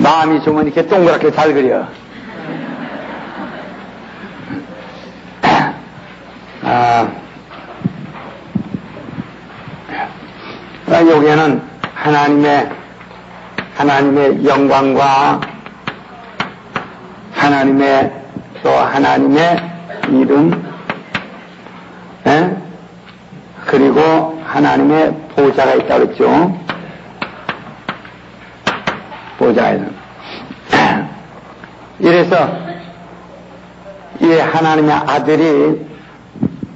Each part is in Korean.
마음이 좋으면 이렇게 동그랗게 잘 그려. 여기에는 하나님의 영광과 하나님의 이름, 그리고 하나님의 보좌가 있다고 그랬죠. 보좌가 있는. 이래서 이 하나님의 아들이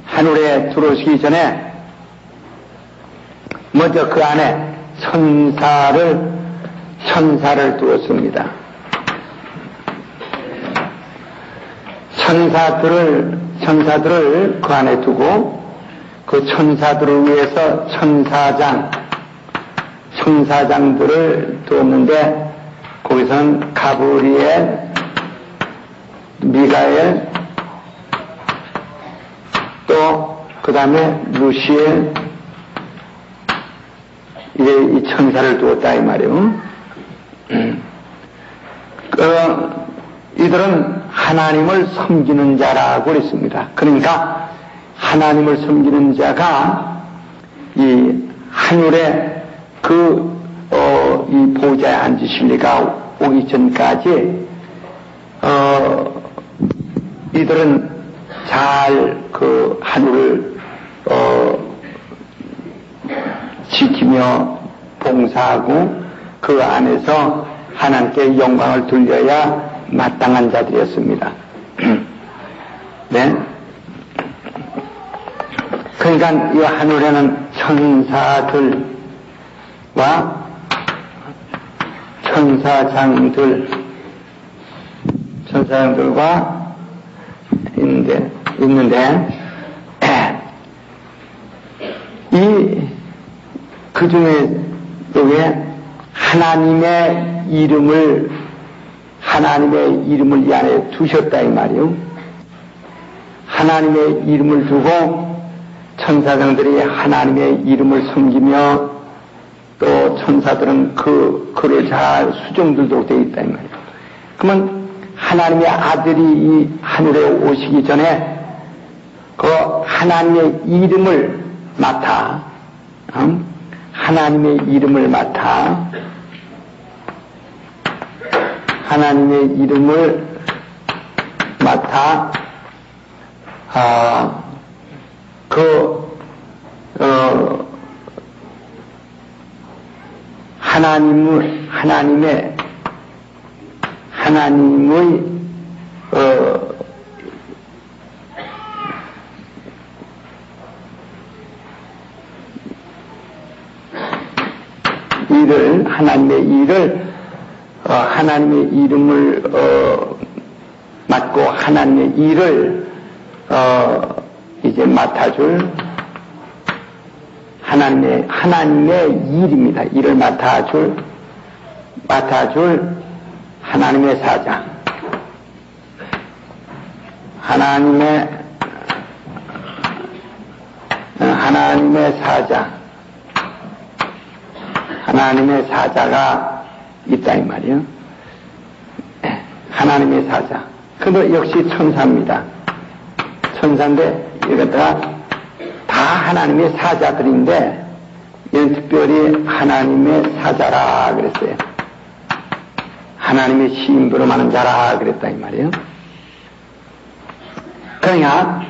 하늘에 들어오시기 전에 먼저 그 안에 천사를 두었습니다. 천사들을 그 안에 두고 그 천사들을 위해서 천사장들을 두었는데 거기서는 가브리엘, 미가엘, 또 그 다음에 루시엘, 이 천사를 두었다 이 말이에요. 이들은 하나님을 섬기는 자라고 그랬습니다. 그러니까 하나님을 섬기는 자가 이 하늘에 이 보좌에 앉으실 리가 오기 전까지 이들은 잘 그 하늘을 지키며 봉사하고 그 안에서 하나님께 영광을 돌려야 마땅한 자들이었습니다. 네. 그러니까 이 하늘에는 천사들과 천사장들과 있는데 그 중에 여기에 하나님의 이름을 이 안에 두셨다 이 말이요. 하나님의 이름을 두고 천사장들이 하나님의 이름을 섬기며 또 천사들은 그를 잘 수종들도록 되어 있다 이 말이에요. 그러면 하나님의 아들이 이 하늘에 오시기 전에 그 하나님의 이름을 맡아 하나님의 이름을 맡아 하나님의 하나님의 이름을 맡고 하나님의 일을 이제 맡아줄 하나님의 일입니다. 일을 맡아줄 하나님의 사자, 하나님의 사자가 있다 이 말이에요. 하나님의 사자. 그도 역시 천사입니다. 천사인데 이것다가 다 하나님의 사자들인데 이는 특별히 하나님의 사자라 그랬어요. 하나님의 심부름하는 자라 그랬다 이 말이에요. 그러니까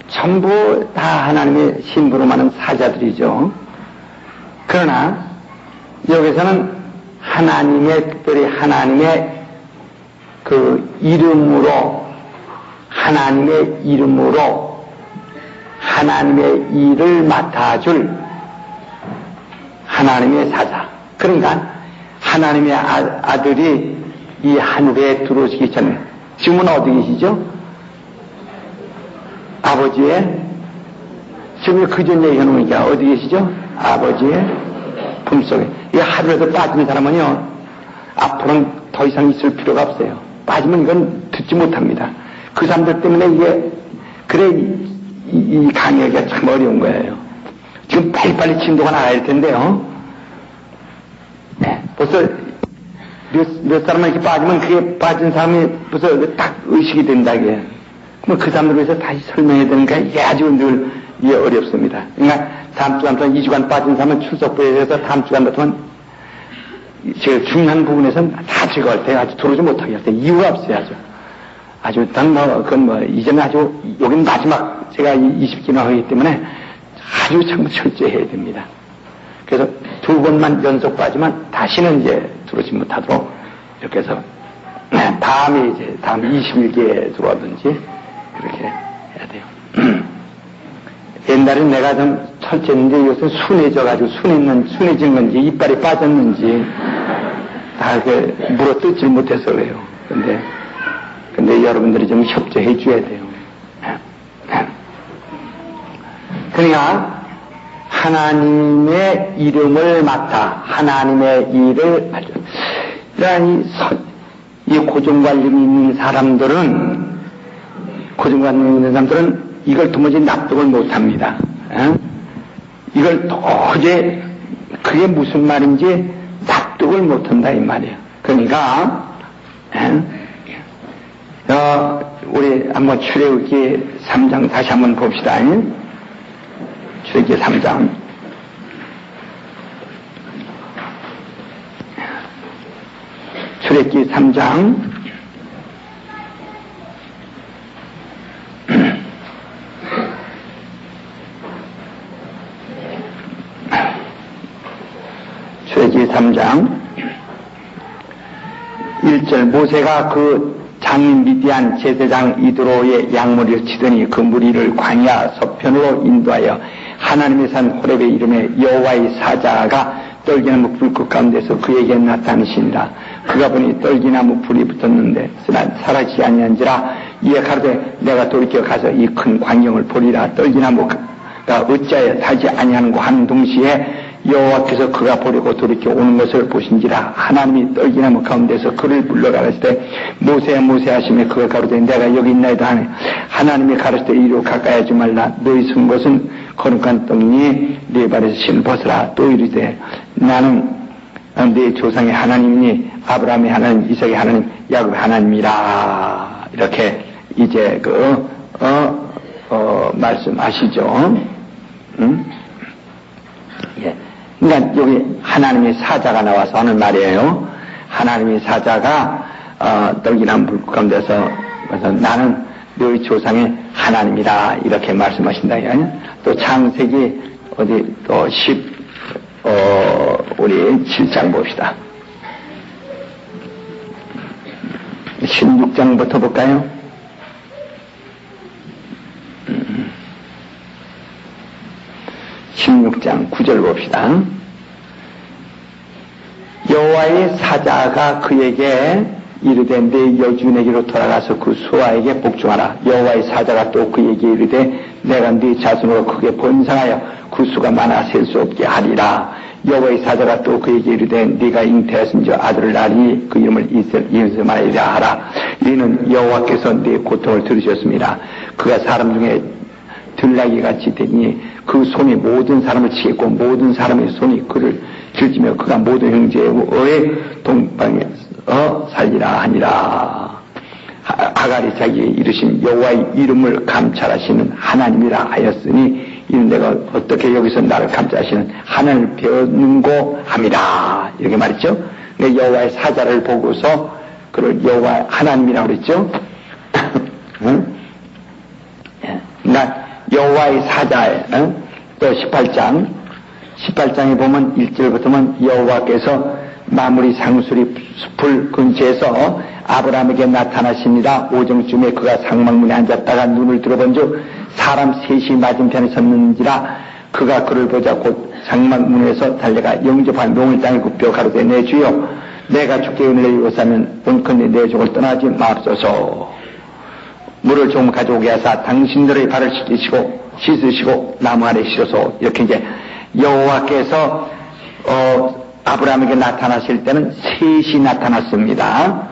전부 다 하나님의 심부름하는 사자들이죠. 그러나 여기서는 특별히 하나님의 그 이름으로 하나님의 일을 맡아줄 하나님의 사자. 그러니까 하나님의 아들이 이 하늘에 들어오시기 전에 지금은 어디 계시죠? 아버지의 지금 그전 얘기해놓으니까 어디 계시죠? 아버지의 품속에. 이 하늘에서 빠지는 사람은요 앞으로는 더 이상 있을 필요가 없어요. 빠지면 이건 듣지 못합니다. 그 사람들 때문에 이 강의하기가 참 어려운 거예요. 지금 빨리빨리 진도가 나가야 할 텐데요. 네, 벌써 몇 사람만 이렇게 빠지면 그게 빠진 사람이 벌써 딱 의식이 된다, 이게. 그럼 그 사람들 위해서 다시 설명해야 되니까 이게 아주 늘 이게 어렵습니다. 그러니까 다음 주간 동안 2주간 빠진 사람은 출석부에 해서 다음 주간 동안 제일 중요한 부분에서는 다 제거할 때 아주 들어오지 못하게 할 때 이유가 없어야죠. 아주 일단 그건 이제는 아주 여긴 마지막 제가 20기나 하기 때문에 아주 참 철저히 해야 됩니다. 그래서 2번만 연속 빠지면 다시는 이제 들어오지 못하도록 이렇게 해서 다음 21기에 들어오든지 그렇게 해야 돼요. 옛날엔 내가 좀 철저했는데 요새 순해져가지고 순해진 건지 이빨이 빠졌는지 다 물어 뜯질 못해서 그래요. 근데 여러분들이 좀 협조해 줘야 돼요. 그러니까 하나님의 이름을 맡아 하나님의 일을 하죠. 그러니까 이 고정관념이 있는 사람들은 이걸 도무지 납득을 못합니다. 이걸 도저히 그게 무슨 말인지 납득을 못한다 이 말이에요. 그러니까 우리 한번 출애굽기 3장 다시 한번 봅시다. 출애굽기 3장. 출애굽기 3장 3장 1절 모세가 그 장인 미디안 제사장 이드로의 양머리를 치더니 그 무리를 광야 서편으로 인도하여 하나님의 산 호렙의 이름에 여호와의 사자가 떨기나무 불꽃 가운데서 그에게 나타나시니라. 그가 보니 떨기나무 불이 붙었는데 사라지지 아니한지라. 이에 가로되 내가 돌이켜 가서 이 큰 광경을 보리라. 떨기나무가 어찌하여 타지 아니하는고 하는 동시에 여호와께서 그가 보려고 돌이켜 오는 것을 보신지라. 하나님이 떨기나무 가운데서 그를 불러가라실 때 모세야 모세야 하시며 그가 가로되 내가 여기 있나이다 하네. 하나님이 가라실 때 이리로 가까이 하지 말라. 너희 쓴 것은 거룩한 떡니 네 발에서 신 벗으라. 또 이르되 나는 네 조상의 하나님이니 아브라함의 하나님 이삭의 하나님 야곱의 하나님이라. 이렇게 이제 말씀하시죠. 예. 그러니까 여기 하나님의 사자가 나와서 하는 말이에요. 하나님의 사자가 떨기나무 불 가운데서 나는 너희 조상의 하나님이라 이렇게 말씀하신다. 또 창세기 어디 또 우리 7장 봅시다. 16장부터 볼까요? 16장 9절 봅시다. 여호와의 사자가 그에게 이르되 내 여주인에게로 돌아가서 그 수하에게 복종하라. 여호와의 사자가 또 그에게 이르되 내가 네 자손으로 크게 번성하여 그 수가 많아 셀 수 없게 하리라. 여호와의 사자가 또 그에게 이르되 네가 잉태하신 저 아들을 낳으니 그 이름을 이스마엘이라 하라. 이는 여호와께서 네 고통을 들으셨습니다. 그가 사람 중에 들나귀 같이 되니 그 손이 모든 사람을 치겠고 모든 사람의 손이 그를 들지며 그가 모든 형제의 동방에 살리라 하니라. 아갈이 자기의 이르신 여호와의 이름을 감찰하시는 하나님이라 하였으니 이는 내가 어떻게 여기서 나를 감찰하시는 하나님을 배우는고 함이라. 이렇게 말했죠. 여호와의 사자를 보고서 그를 여호와 하나님이라고 그랬죠. 나 여호와의 사자에 또 18장에 보면 1절부터는 여호와께서 마무리 상수리 숲을 근처에서 아브라함에게 나타나십니다. 오정쯤에 그가 상막문에 앉았다가 눈을 들어본즉 사람 셋이 맞은편에 섰는지라. 그가 그를 보자 곧 상막문에서 달려가 영접한 명을 땅에 굽혀 가로되 내 주여 내가 주께 은혜를 입었사면 원컨대 내 족을 떠나지 마옵소서. 물을 좀 가져오게 하사 당신들의 발을 씻으시고 나무 아래 실어서. 이렇게 이제 여호와께서 아브라함에게 나타나실 때는 셋이 나타났습니다.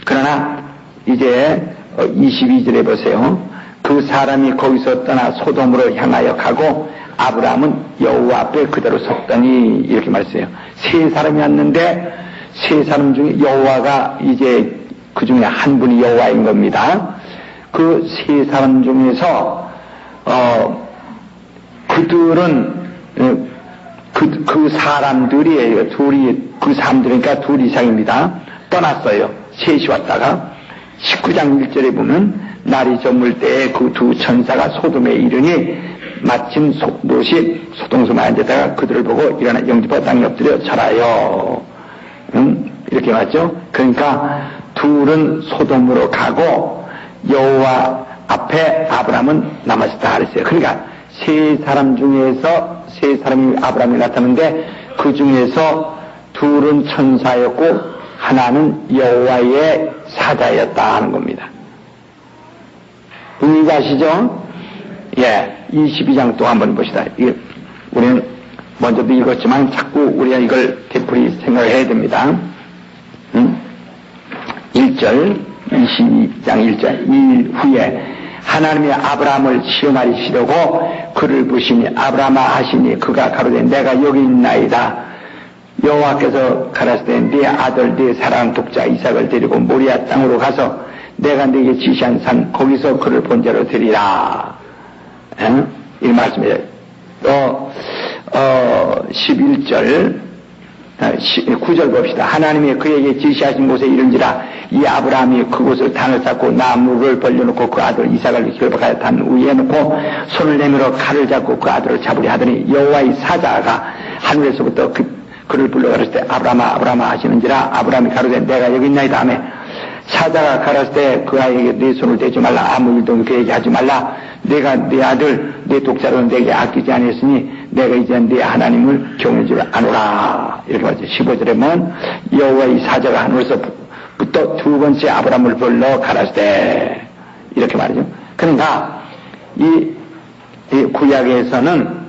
그러나 이제 22절에 보세요. 그 사람이 거기서 떠나 소돔으로 향하여 가고 아브라함은 여호와 앞에 그대로 섰더니 이렇게 말했어요. 세 사람이 왔는데 세 사람 중에 여호와가 이제 그 중에 한 분이 여호와인 겁니다. 그 세 사람 중에서 그들은 그 사람들이에요. 그 사람들이니까 둘 이상입니다. 떠났어요. 셋이 왔다가 19장 1절에 보면 날이 저물 때에 그 두 천사가 소돔에 이르니 마침 롯이 소동섬에 앉았다가 그들을 보고 일어나 영접하여 땅에 엎드려 절하여. 이렇게 맞죠? 그러니까 둘은 소돔으로 가고 여호와 앞에 아브라함은 남았다 그랬어요. 그러니까 세 사람 중에서 세 사람이 아브라함이 나타났는데 그 중에서 둘은 천사였고 하나는 여호와의 사자였다 하는 겁니다. 분위기 아시죠? 예, 22장 또 한번 봅시다. 우리는 먼저도 읽었지만 자꾸 우리가 이걸 되풀이 생각을 해야 됩니다. 1절, 22장 1절. 이 후에 하나님이 아브라함을 시험하시려고 그를 부시니 아브라함아 하시니 그가 가로되 내가 여기 있나이다. 여호와께서 가라사대 네 아들 네 사랑하는 독자 이삭을 데리고 모리아 땅으로 가서 내가 네게 지시한 산 거기서 그를 본제로 드리라. 이 말씀이에요. 또 11절 9절 봅시다. 하나님이 그에게 지시하신 곳에 이른지라 이 아브라함이 그곳을 단을 쌓고 나무를 벌려놓고 그 아들 이삭을 결박하여 단 위에 놓고 손을 내밀어 칼을 잡고 그 아들을 잡으려 하더니 여호와의 사자가 하늘에서부터 그를 불러 가라사대 아브라함아 아브라함아 하시는지라 아브라함이 가로되 내가 여기 있나이다 하며 사자가 가라사대 그 아이에게 네 손을 대지 말라 아무 일도 그에게 하지 말라 내가 네 아들 네 독자로 내게 아끼지 아니했으니 내가 이제 네 하나님을 경외할 줄 아노라. 이렇게 말이죠. 15절에 보면 여호와의 사자가 하늘에서부터 두 번째 아브라함을 불러 가라사대 이렇게 말이죠. 그러니까 이 구약에서는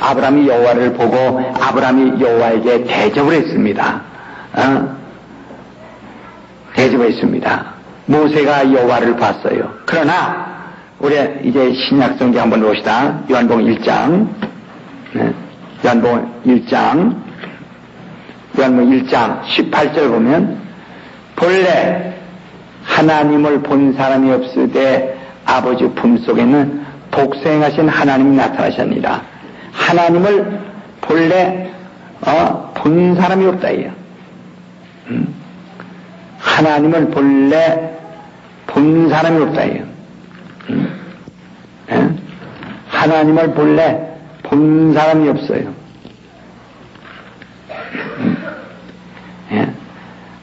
아브라함이 여호와를 보고 아브라함이 여호와에게 대접을 했습니다. 대접했습니다. 모세가 여호와를 봤어요. 그러나 우리 이제 신약 성경 한번 봅시다. 요한복음 1장. 요한복음 1장 18절 보면 본래 하나님을 본 사람이 없으되 아버지 품속에는 독생하신 하나님이 나타나셨느니라. 하나님을 본래 본 사람이 없다 이요. 하나님을 본래 본 사람이 없다 이요. 하나님을 본래 본 사람이 없어요.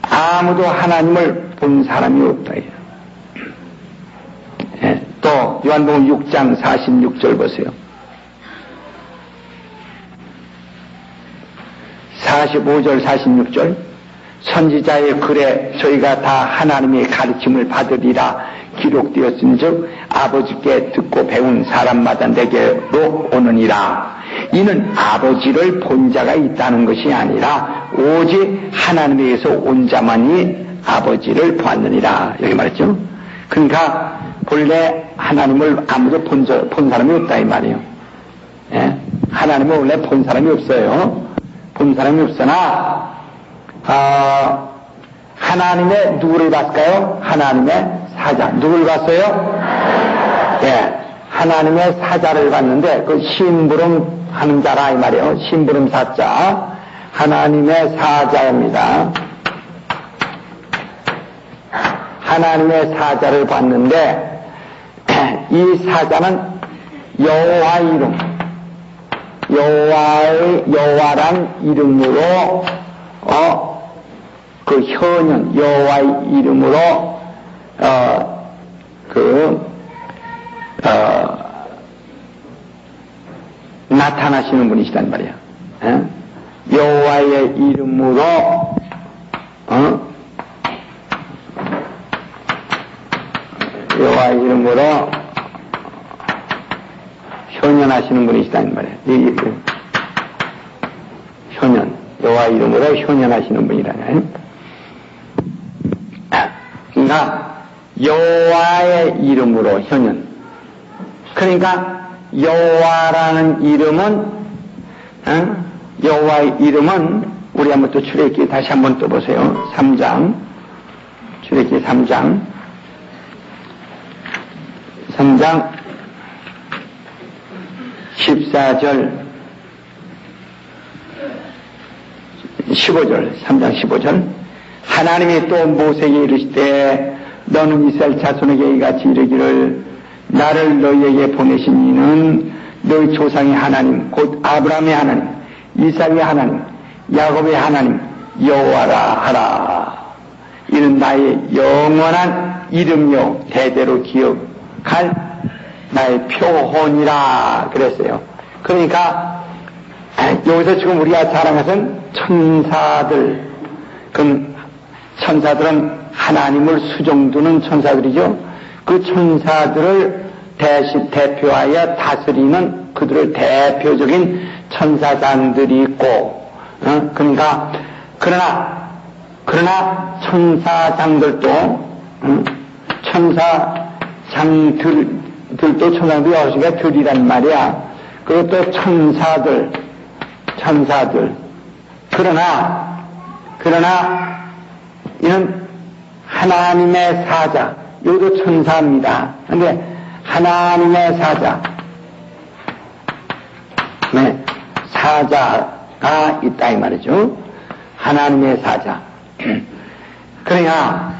아무도 하나님을 본 사람이 없다 이요. 또 요한복음 6장 46절 보세요. 45절 46절 선지자의 글에 저희가 다 하나님의 가르침을 받으리라 기록되었은즉 아버지께 듣고 배운 사람마다 내게로 오느니라. 이는 아버지를 본 자가 있다는 것이 아니라 오직 하나님에게서 온 자만이 아버지를 보았느니라. 여기 말했죠. 그러니까 본래 하나님을 아무도 본 사람이 없다 이 말이에요. 하나님을 원래 본 사람이 없어요. 본 사람이 없으나 하나님의 누구를 봤을까요? 하나님의 사자. 누굴 봤어요? 하나님의 사자를 봤는데 그 심부름 하는 자라 이 말이에요. 심부름 사자. 하나님의 사자입니다. 하나님의 사자를 봤는데 이 사자는 여호와 이름, 여호와란 이름으로 그 현현 여호와의 이름으로 나타나시는 분이시단 말이야. 여호와의 이름으로 여호와의 이름으로 현현하시는 분이시단 말이야. 현현 여호와의 이름으로 현현하시는 분이라네. 그러니까 여호와의 이름으로 현현. 그러니까 여호와라는 이름은 여호와의 이름은 우리 한번 또 출애굽기 다시 한번 또 보세요. 3장 출애굽기 3장 14절 15절 3장 15절 하나님이 또 모세에게 이르시되 너는 이스라엘 자손에게 이같이 이르기를 나를 너희에게 보내신 이는 너희 조상의 하나님 곧 아브라함의 하나님 이삭의 하나님 야곱의 하나님 여호와라 하라. 이는 나의 영원한 이름이요 대대로 기억할 나의 표혼이라 그랬어요. 그러니까 여기서 지금 우리가 자랑한 것은 천사들. 그럼 천사들은 하나님을 수종두는 천사들이죠. 그 천사들을 대표하여 다스리는 그들의 대표적인 천사장들이 있고, 그러니까 그러나 천사장들도 천사장들도 천사들이 어시가 들이란 말이야. 그리고 또 천사들 그러나 이는 하나님의 사자, 이것도 천사입니다. 근데 하나님의 사자, 네, 사자가 있다 이 말이죠. 하나님의 사자. 그러니까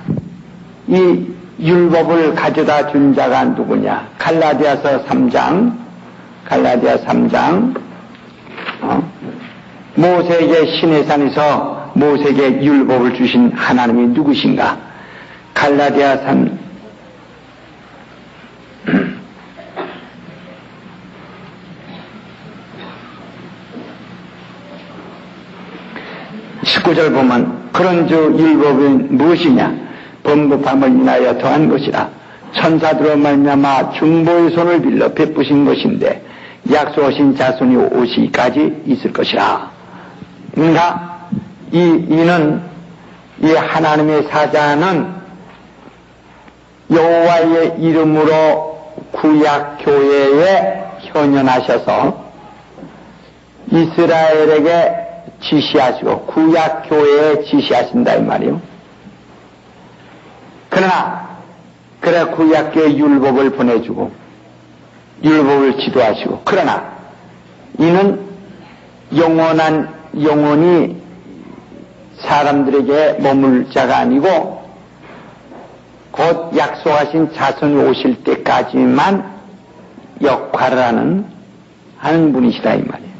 이 율법을 가져다 준 자가 누구냐? 갈라디아서 3장 모세에게 시내산에서 모세에게 율법을 주신 하나님이 누구신가? 갈라디아 3 19절 보면 그런즉 율법은 무엇이냐? 범법함을 인하여 더한 것이라. 천사들로 말미암아 중보의 손을 빌려 베푸신 것인데 약속하신 자손이 오시기까지 있을 것이라. 그러니까 이 하나님의 사자는 여호와의 이름으로 구약 교회에 현현하셔서 이스라엘에게 지시하시고 구약 교회에 지시하신다 이 말이요. 그래 구약 교회 율법을 보내주고 율법을 지도하시고, 그러나 이는 영원히 사람들에게 머물 자가 아니고 곧 약속하신 자손이 오실 때까지만 역할을 하는 분이시다 이 말이에요.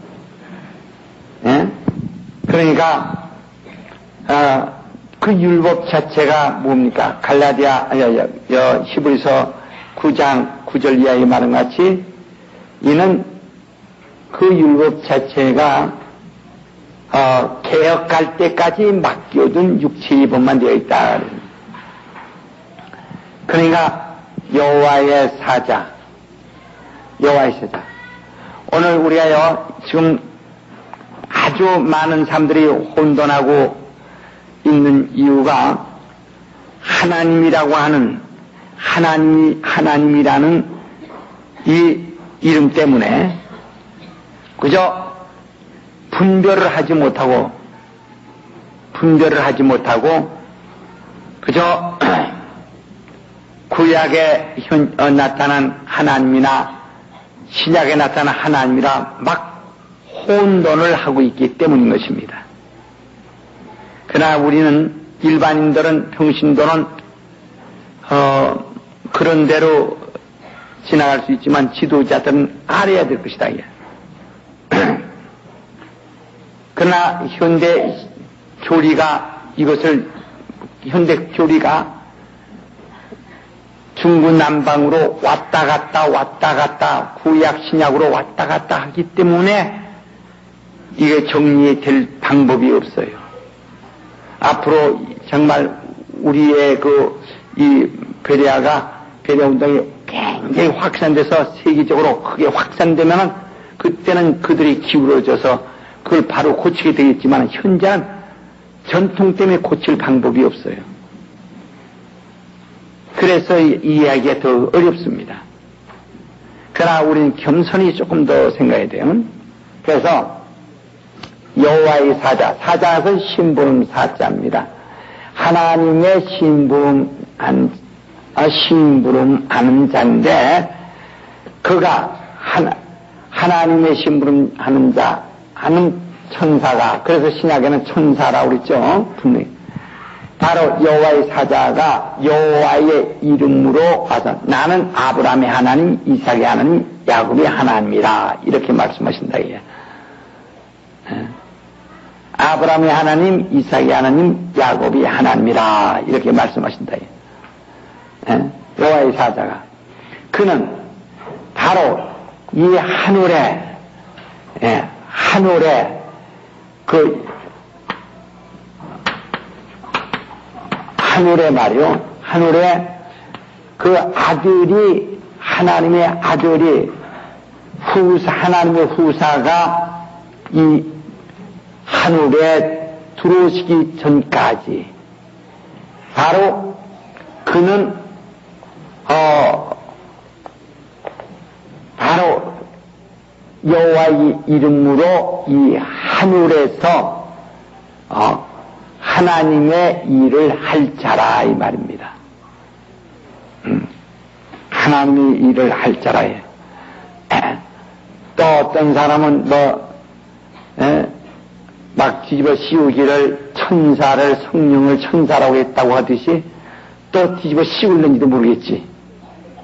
예? 그러니까 그 율법 자체가 뭡니까? 히브리서 9장 9절 이하의 말은 같이 이는 그 율법 자체가 개혁할 때까지 맡겨둔 육체의 법만 되어 있다. 그러니까 여호와의 사자. 오늘 우리가 지금 아주 많은 사람들이 혼돈하고 있는 이유가 하나님이라고 하는 하나님이라는 이 이름 때문에 그저 분별을 하지 못하고 그저 구약에 나타난 하나님이나 신약에 나타난 하나님이라 막 혼돈을 하고 있기 때문인 것입니다. 그러나 우리는 일반인들은 평신도는 그런 대로 지나갈 수 있지만 지도자들은 알아야 될 것이다. 그러나 현대 교리가 중구난방으로 왔다 갔다 구약 신약으로 왔다 갔다 하기 때문에 이게 정리될 방법이 없어요. 앞으로 정말 우리의 이 베레아 운동이 굉장히 확산돼서 세계적으로 크게 확산되면은 그때는 그들이 기울어져서 그걸 바로 고치게 되겠지만 현재는 전통 때문에 고칠 방법이 없어요. 그래서 이 이야기가 더 어렵습니다. 그러나 우리는 겸손히 조금 더 생각해야 돼요. 그래서 여호와의 사자, 사자는 심부름 사자입니다. 하나님의 심부름하는 자인데, 그가 하나님의 심부름하는 자, 하는 천사가, 그래서 신약에는 천사라고 그랬죠. 분명히. 바로 여호와의 사자가 여호와의 이름으로 와서 나는 아브라함의 하나님, 이삭의 하나님, 야곱의 하나님이라 이렇게 말씀하신다. 이게. 아브라함의 하나님, 이삭의 하나님, 야곱의 하나님이라 이렇게 말씀하신다. 여호와의 사자가 그는 바로 이 하늘에 하늘에 말이요, 하늘에 그 아들이, 하나님의 아들이 하나님의 후사가 이 하늘에 들어오시기 전까지 바로 그는 바로 여호와의 이름으로 이 하늘에서 하나님의 일을 할 자라 이 말입니다. 하나님의 일을 할 자라예요. 또 어떤 사람은 막 뒤집어 씌우기를 천사를, 성령을 천사라고 했다고 하듯이 또 뒤집어 씌울는지도 모르겠지.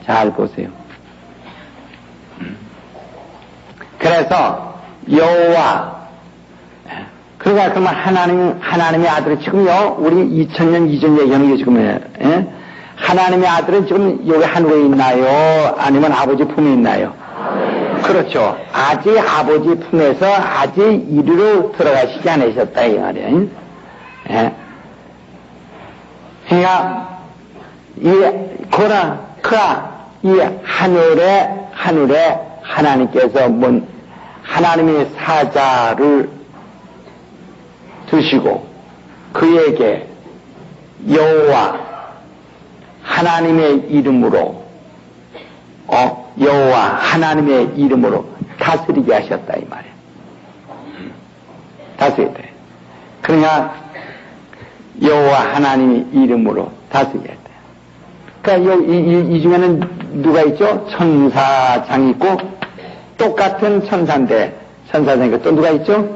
잘 보세요. 그래서 여호와, 그러니까 그러면 하나님의 아들은 지금요, 우리 2000년 이전 얘기하는 게 지금, 하나님의 아들은 지금 여기 하늘에 있나요? 아니면 아버지 품에 있나요? 그렇죠. 아직 아버지 품에서 아직 이리로 들어가시지 않으셨다, 이 말이에요. 그러니까, 이 하늘에 하나님께서 하나님의 사자를 두시고 그에게 여호와 하나님의 이름으로 여호와 하나님의 이름으로 다스리게 하셨다 이 말이에요. 다스리게 돼. 그러니까 여호와 하나님의 이름으로 다스리게 했다. 그러니까 이 중에는 누가 있죠? 천사장이 있고 똑같은 천사장이고 또 누가 있죠?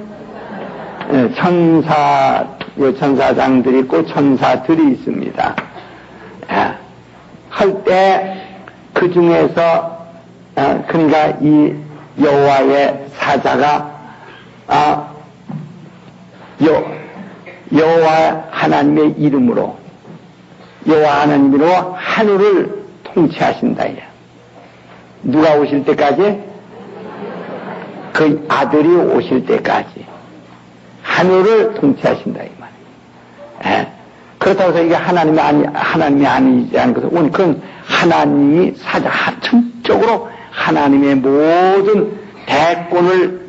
천사장들이 있고 천사들이 있습니다. 할 때 그 중에서 그러니까 이 여호와의 사자가 여호와 하나님의 이름으로 여호와 하나님으로 하늘을 통치하신다. 누가 오실 때까지? 그 아들이 오실 때까지 하늘을 통치하신다 이 말이에요. 그렇다고 해서 이게 하나님이 아니지 않은 것은 그건 하나님이 전적으로 하나님의 모든 대권을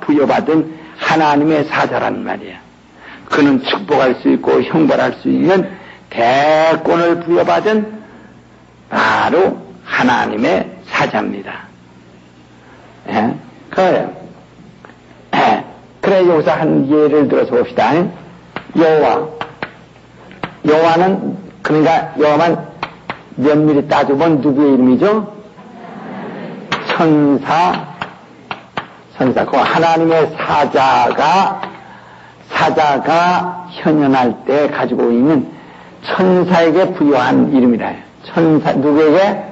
부여받은 하나님의 사자란 말이야. 그는 축복할 수 있고 형벌할 수 있는 대권을 부여받은 바로 하나님의 사자입니다. 그래요. 그래 여기서 한 예를 들어서 봅시다. 여호와는 그러니까 여호와만 면밀히 따져본 누구의 이름이죠? 천사 그 하나님의 사자가 현현할 때 가지고 있는 천사에게 부여한 이름이라. 누구에게?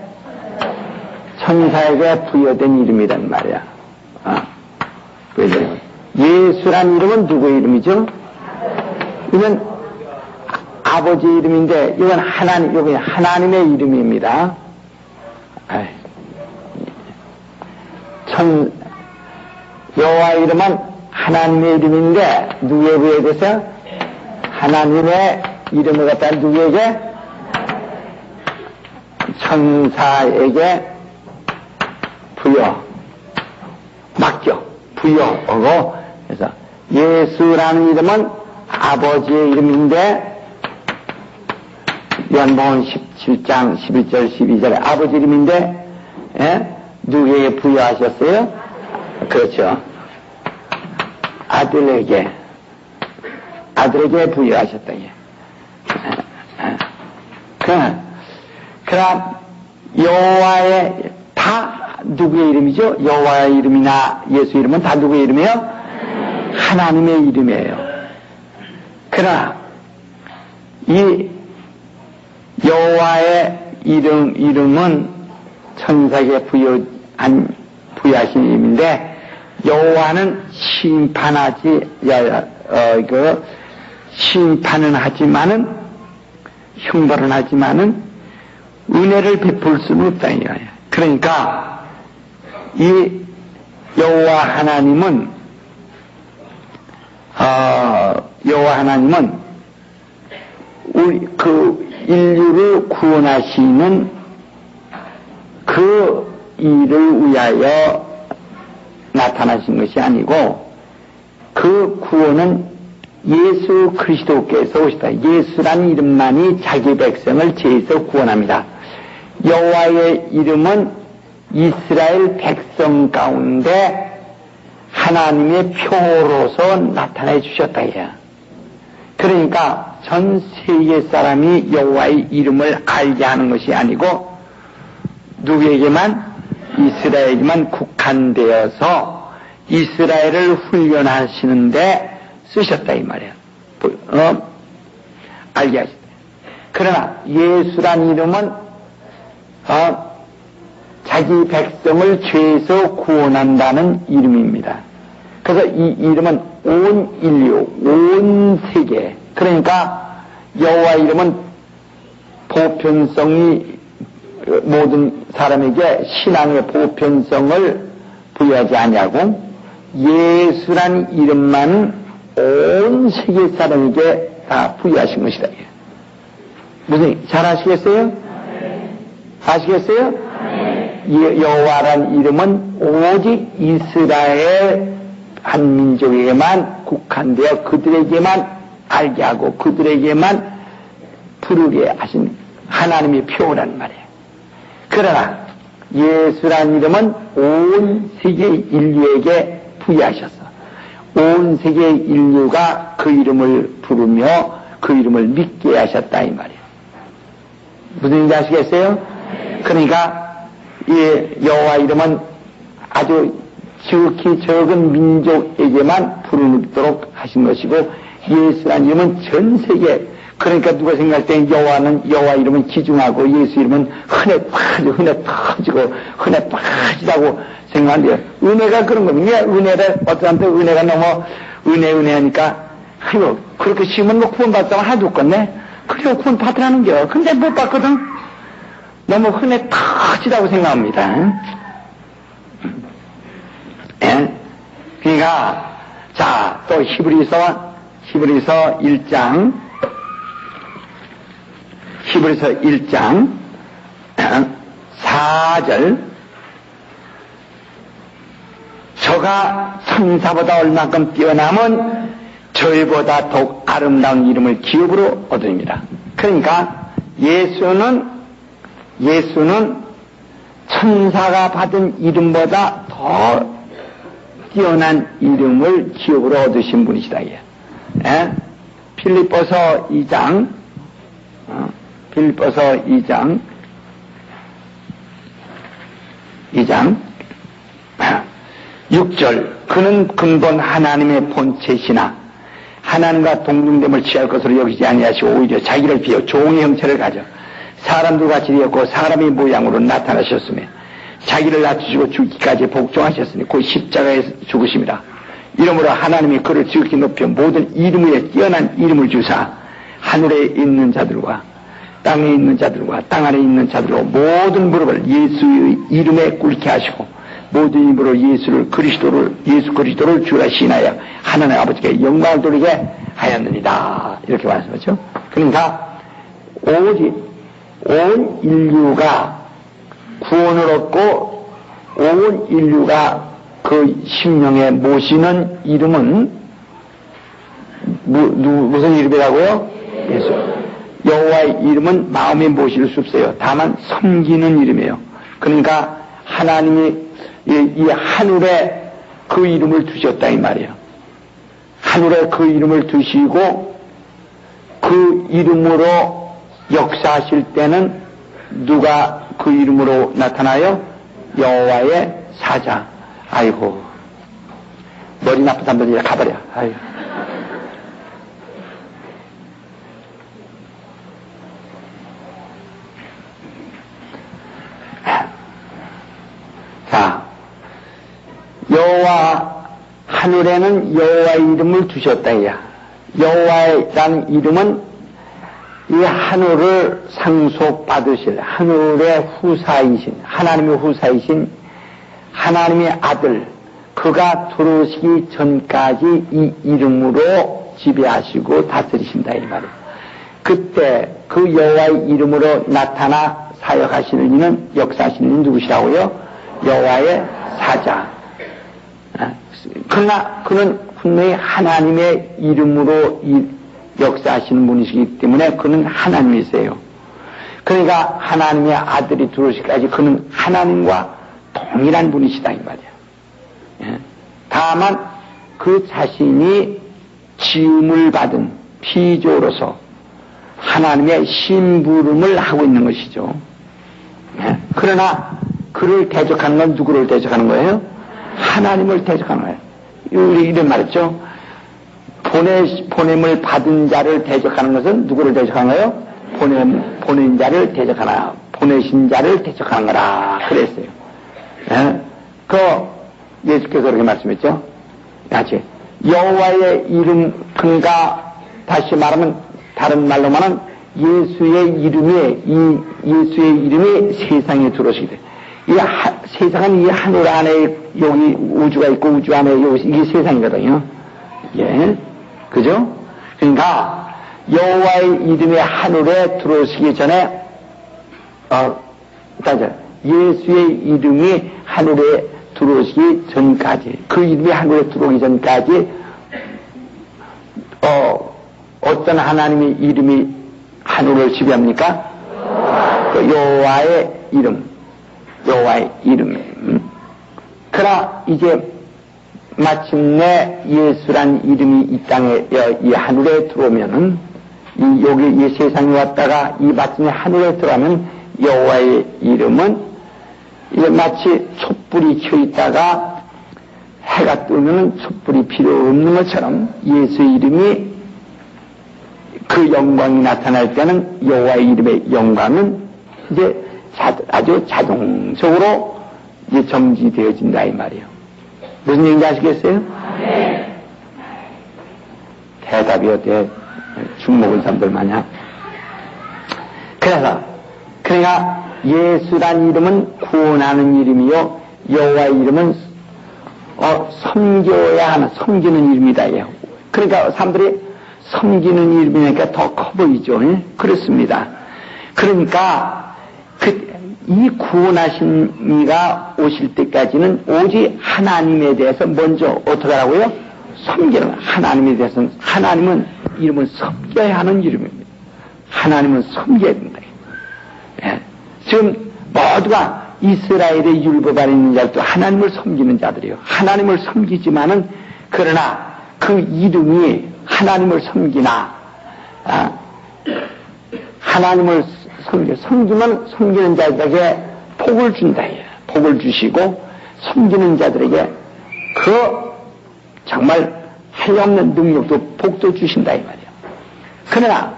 천사에게 부여된 이름이란 말이야. 예수란 이름은 누구의 이름이죠? 이건 아버지 이름인데 이건 하나님의 이름입니다. 여호와 이름은 하나님의 이름인데 누구에 부여돼서 하나님의 이름을 갖다 누구에게? 천사에게 부여하고 그래서 예수라는 이름은 아버지의 이름인데 요한복음 17장 11절 12절에 아버지 이름인데 누구에게 부여하셨어요? 그렇죠. 아들에게 부여하셨다. 그럼 여호와의 다 누구의 이름이죠? 여호와의 이름이나 예수 이름은 다 누구의 이름이에요? 하나님의 이름이에요. 그러나 이 여호와의 이름은 천사에게 부여하신 이름인데, 여호와는 심판은 하지만은, 형벌은 하지만은 은혜를 베풀 수는 없다 이거예요. 그러니까 이 여호와 하나님은 우리 그 인류를 구원하시는 그 일을 위하여 나타나신 것이 아니고, 그 구원은 예수 그리스도께서 오시다. 예수란 이름만이 자기 백성을 죄에서 구원합니다. 여호와의 이름은 이스라엘 백성 가운데 하나님의 표로서 나타내 주셨다. 그러니까 전 세계 사람이 여호와의 이름을 알게 하는 것이 아니고, 누구에게만? 이스라엘에게만 국한되어서 이스라엘을 훈련하시는데 쓰셨다 이 말이에요. 알게 하셨다. 그러나 예수란 이름은 자기 백성을 죄에서 구원한다는 이름입니다. 그래서 이 이름은 온 인류, 온 세계, 그러니까 여호와 이름은 보편성이 모든 사람에게 신앙의 보편성을 부여하지 아니하고, 예수란 이름만 온 세계 사람에게 다 부여하신 것이다. 무슨 잘 아시겠어요? 아시겠어요? 여호와란 이름은 오직 이스라엘 한 민족에게만 국한되어 그들에게만 알게 하고 그들에게만 부르게 하신 하나님의 표란 말이에요. 그러나 예수란 이름은 온 세계 인류에게 부여하셨어. 온 세계 인류가 그 이름을 부르며 그 이름을 믿게 하셨다 이 말이에요. 무슨 얘기인지 아시겠어요? 그러니까 이 여호와 이름은 아주 지극히 적은 민족에게만 부르도록 하신 것이고, 예수란 이름은 전 세계, 그러니까 누가 생각할 때 여호와 이름은 기중하고 예수 이름은 흔해 빠지다고 생각하는데요. 은혜가 그런 겁니다. 은혜를 어떠한테 은혜가 너무 은혜하니까 아이고 그렇게 심은 뭐 구원 받다가 하나도 없겠네. 그래요, 구원 받으라는 겨. 근데 못 받거든. 너무 흔해 터지다고 생각합니다. 예? 그러니까 자, 또 히브리서 1장 4절, 저가 천사보다 얼마큼 뛰어남은 저희보다 더욱 아름다운 이름을 기업으로 얻으립니다. 그러니까 예수는 천사가 받은 이름보다 더 뛰어난 이름을 기업으로 얻으신 분이시다. 예? 빌립보서 2장 6절, 그는 근본 하나님의 본체시나 하나님과 동등됨을 취할 것으로 여기지 아니하시고 오히려 자기를 비워 종의 형체를 가져 사람들 같이 되었고 사람의 모양으로 나타나셨으며 자기를 낮추시고 죽기까지 복종하셨으니 곧 십자가에 죽으십니다. 이러므로 하나님이 그를 지극히 높여 모든 이름 위에 뛰어난 이름을 주사 하늘에 있는 자들과 땅에 있는 자들과 땅 안에 있는 자들과 모든 무릎을 예수의 이름에 꿇게 하시고 모든 입으로 예수 그리스도를 주라 신하여 하나님 아버지께 영광을 돌리게 하였느니라. 이렇게 말씀하죠. 그러니까 오직 온 인류가 구원을 얻고 온 인류가 그 심령에 모시는 이름은 무슨 이름이라고요? 예수. 여호와의 이름은 마음에 모실 수 없어요. 다만 섬기는 이름이에요. 그러니까 하나님이 이 하늘에 그 이름을 두셨다 이 말이에요. 하늘에 그 이름을 두시고 그 이름으로 역사하실 때는 누가 그 이름으로 나타나요? 여호와의 사자. 아이고, 머리 나쁜 사람들 이제 가버려. 아이고. 자, 여호와, 하늘에는 여호와의 이름을 두셨다야. 여호와라는 이름은 이 하늘을 상속받으실 하늘의 후사이신, 하나님의 후사이신 하나님의 아들, 그가 들어오시기 전까지 이 이름으로 지배하시고 다스리신다 이 말이에요. 그때 그 여호와의 이름으로 나타나 사역하시는 이는, 역사하시는 이는 누구시라고요? 여호와의 사자. 그러나 그는 분명히 하나님의 이름으로 역사하시는 분이시기 때문에 그는 하나님이세요. 그러니까 하나님의 아들이 들어오시기까지 그는 하나님과 동일한 분이시다 이 말이야. 다만 그 자신이 지음을 받은 피조로서 하나님의 심부름을 하고 있는 것이죠. 그러나 그를 대적하는 건 누구를 대적하는 거예요? 하나님을 대적하는 거예요. 우리 이런 말했죠. 보냄을 받은 자를 대적하는 것은 누구를 대적하는 거예요? 보낸 자를 대적하나, 보내신 자를 대적하는 거라 그랬어요. 그 예수께서 그렇게 말씀했죠. 같이 여호와의 이름, 그러니까 다시 말하면 다른 말로만은 예수의 이름이 세상에 들어오시게 돼. 세상은 이 하늘 안에 여기 우주가 있고 우주 안에 여기 이게 세상이거든요. 예, 그죠? 그러니까 여호와의 이름이 하늘에 들어오시기 전에 예수의 이름이 하늘에 들어오시기 전까지, 그 이름이 하늘에 들어오기 전까지 어떤 하나님의 이름이 하늘을 지배합니까? 여호와의 이름, 여호와의 이름. 그러나 이제 마침내 예수란 이름이 이 땅에, 이 하늘에 들어오면은, 여기 이 세상에 왔다가 이 마침내 하늘에 들어가면 여호와의 이름은 이제 마치 촛불이 켜 있다가 해가 뜨면은 촛불이 필요 없는 것처럼 예수의 이름이 그 영광이 나타날 때는 여호와의 이름의 영광은 이제 아주 자동적으로 이제 정지되어진다 이 말이에요. 무슨 얘기인지 아시겠어요? 네. 대답이 어때? 죽먹은 사람들 마냥. 그러니까 예수란 이름은 구원하는 이름이요, 여호와의 이름은 섬겨야 하는, 섬기는 이름이다. 그러니까 사람들이 섬기는 이름이니까 더 커 보이죠. 그렇습니다. 그러니까 이 구원하신 이가 오실 때까지는 오직 하나님에 대해서 먼저 어떻게 하라고요? 섬기는, 하나님에 대해서는, 하나님은 이름은 섬겨야 하는 이름입니다. 하나님은 섬겨야 된다. 예. 지금 모두가 이스라엘의 율법 안에 있는 자들도 하나님을 섬기는 자들이에요. 하나님을 섬기지만은, 그러나 그 이름이 하나님을 섬기나, 하나님을 섬기면 섬기는 자들에게 복을 준다. 복을 주시고 섬기는 자들에게 그 정말 한없는 능력도 복도 주신다 이 말이에요. 그러나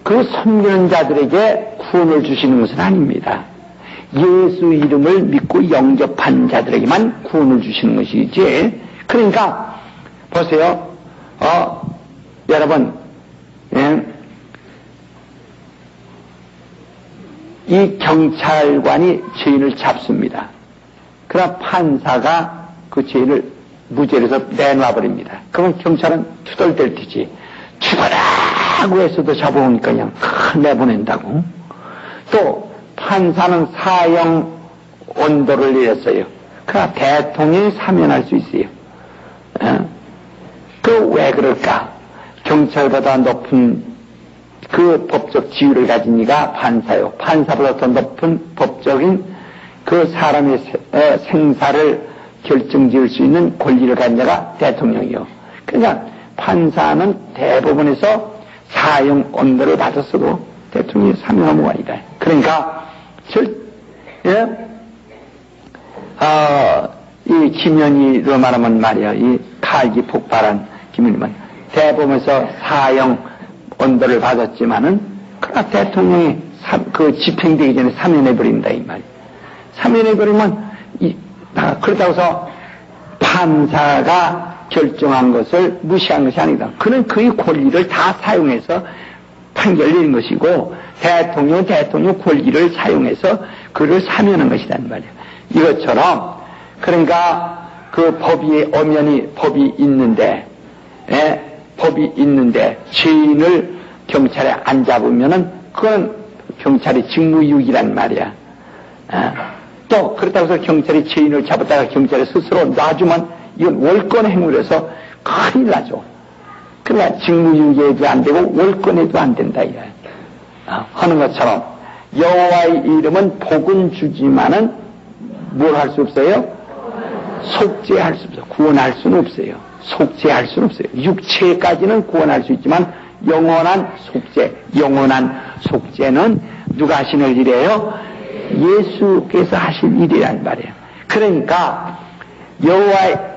그 섬기는 자들에게 구원을 주시는 것은 아닙니다. 예수 이름을 믿고 영접한 자들에게만 구원을 주시는 것이지. 그러니까 보세요. 여러분, 이 경찰관이 죄인을 잡습니다. 그러나 판사가 그 죄인을 무죄로서 내놔버립니다. 그럼 경찰은 투덜댈 테지. 죽어라고 해서도 잡아오니까 그냥 내보낸다고. 또 판사는 사형 온도를 내렸어요. 그러나 대통령이 사면할 수 있어요. 그 왜 그럴까? 경찰보다 높은 그 법적 지위를 가진 이가 판사요. 판사보다 더 높은 법적인 그 사람의 생사를 결정지을 수 있는 권리를 가진 자가 대통령이요. 그러니까 판사는 대법원에서 사형 언도를 받았어도 대통령이 사면하면 아니다. 그러니까 이 김현희로 말하면 말이야, 이 칼기 폭발한 김현희만 대법원에서 사형 언도를 받았지만은 그러나 대통령이 집행되기 전에 사면해버린다 이 말이야. 사면해버리면 그렇다고 해서 판사가 결정한 것을 무시한 것이 아니다. 그는 그의 권리를 다 사용해서 판결을 내린 것이고 대통령 권리를 사용해서 그를 사면한 것이란 말이야. 이것처럼 그러니까 그 법이 엄연히 법이 있는데 죄인을 경찰에 안 잡으면은 그건 경찰의 직무유기란 말이야. 또 그렇다고 해서 경찰이 죄인을 잡았다가 경찰에 스스로 놔주면 이건 월권 행위라서 큰일 나죠. 그러니까 직무유기에도 안 되고 월권에도 안 된다 이거야. 하는 것처럼 여호와의 이름은 복은 주지만은 뭘 할 수 없어요? 속죄할 수 없어요. 구원할 수는 없어요. 속죄할 수는 없어요. 육체까지는 구원할 수 있지만 영원한 속죄는 누가 하시는 일이에요? 예수께서 하실 일이란 말이에요. 그러니까 여호와의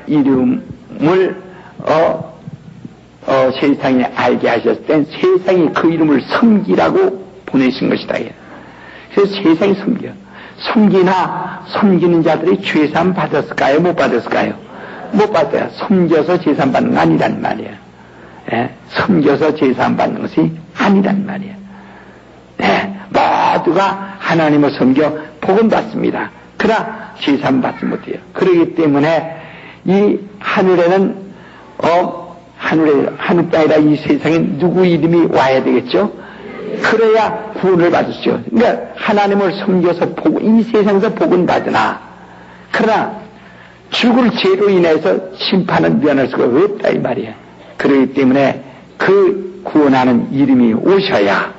이름을 세상에 알게 하셨을 땐 세상이 그 이름을 섬기라고 보내신 것이다. 그래서 세상이 섬기는 자들이 죄산 받았을까요? 못 받았을까요? 못 받아요. 섬겨서 죄산 받는 거 아니란 말이에요. 섬겨서 죄산 받는 것이 아니란 말이에요. 모두가 하나님을 섬겨 복음 받습니다. 그러나 죄산 받지 못해요. 그렇기 때문에 이 하늘에는 하늘이 아니라 이 세상에 누구 이름이 와야 되겠죠? 그래야 구원을 받으시죠. 그러니까 하나님을 섬겨서 이 세상에서 복은 받으나 그러나 죽을 죄로 인해서 심판은 면할 수가 없다 이 말이에요. 그렇기 때문에 그 구원하는 이름이 오셔야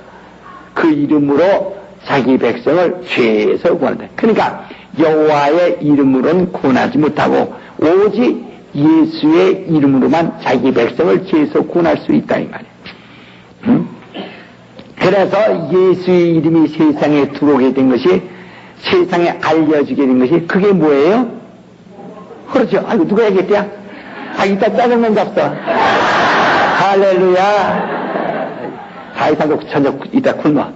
그 이름으로 자기 백성을 죄에서 구원한다. 그러니까 여호와의 이름으로는 구원하지 못하고 오직 예수의 이름으로만 자기 백성을 죄에서 구원할 수 있다 이 말이에요. 그래서 예수의 이름이 세상에 들어오게 된 것이 세상에 알려지게 된 것이 그게 뭐예요? 그렇죠. 아이고 누가 얘기했대요? 이따 짜장면 잡숴. 할렐루야. 다 이상 저녁 이따 굶어.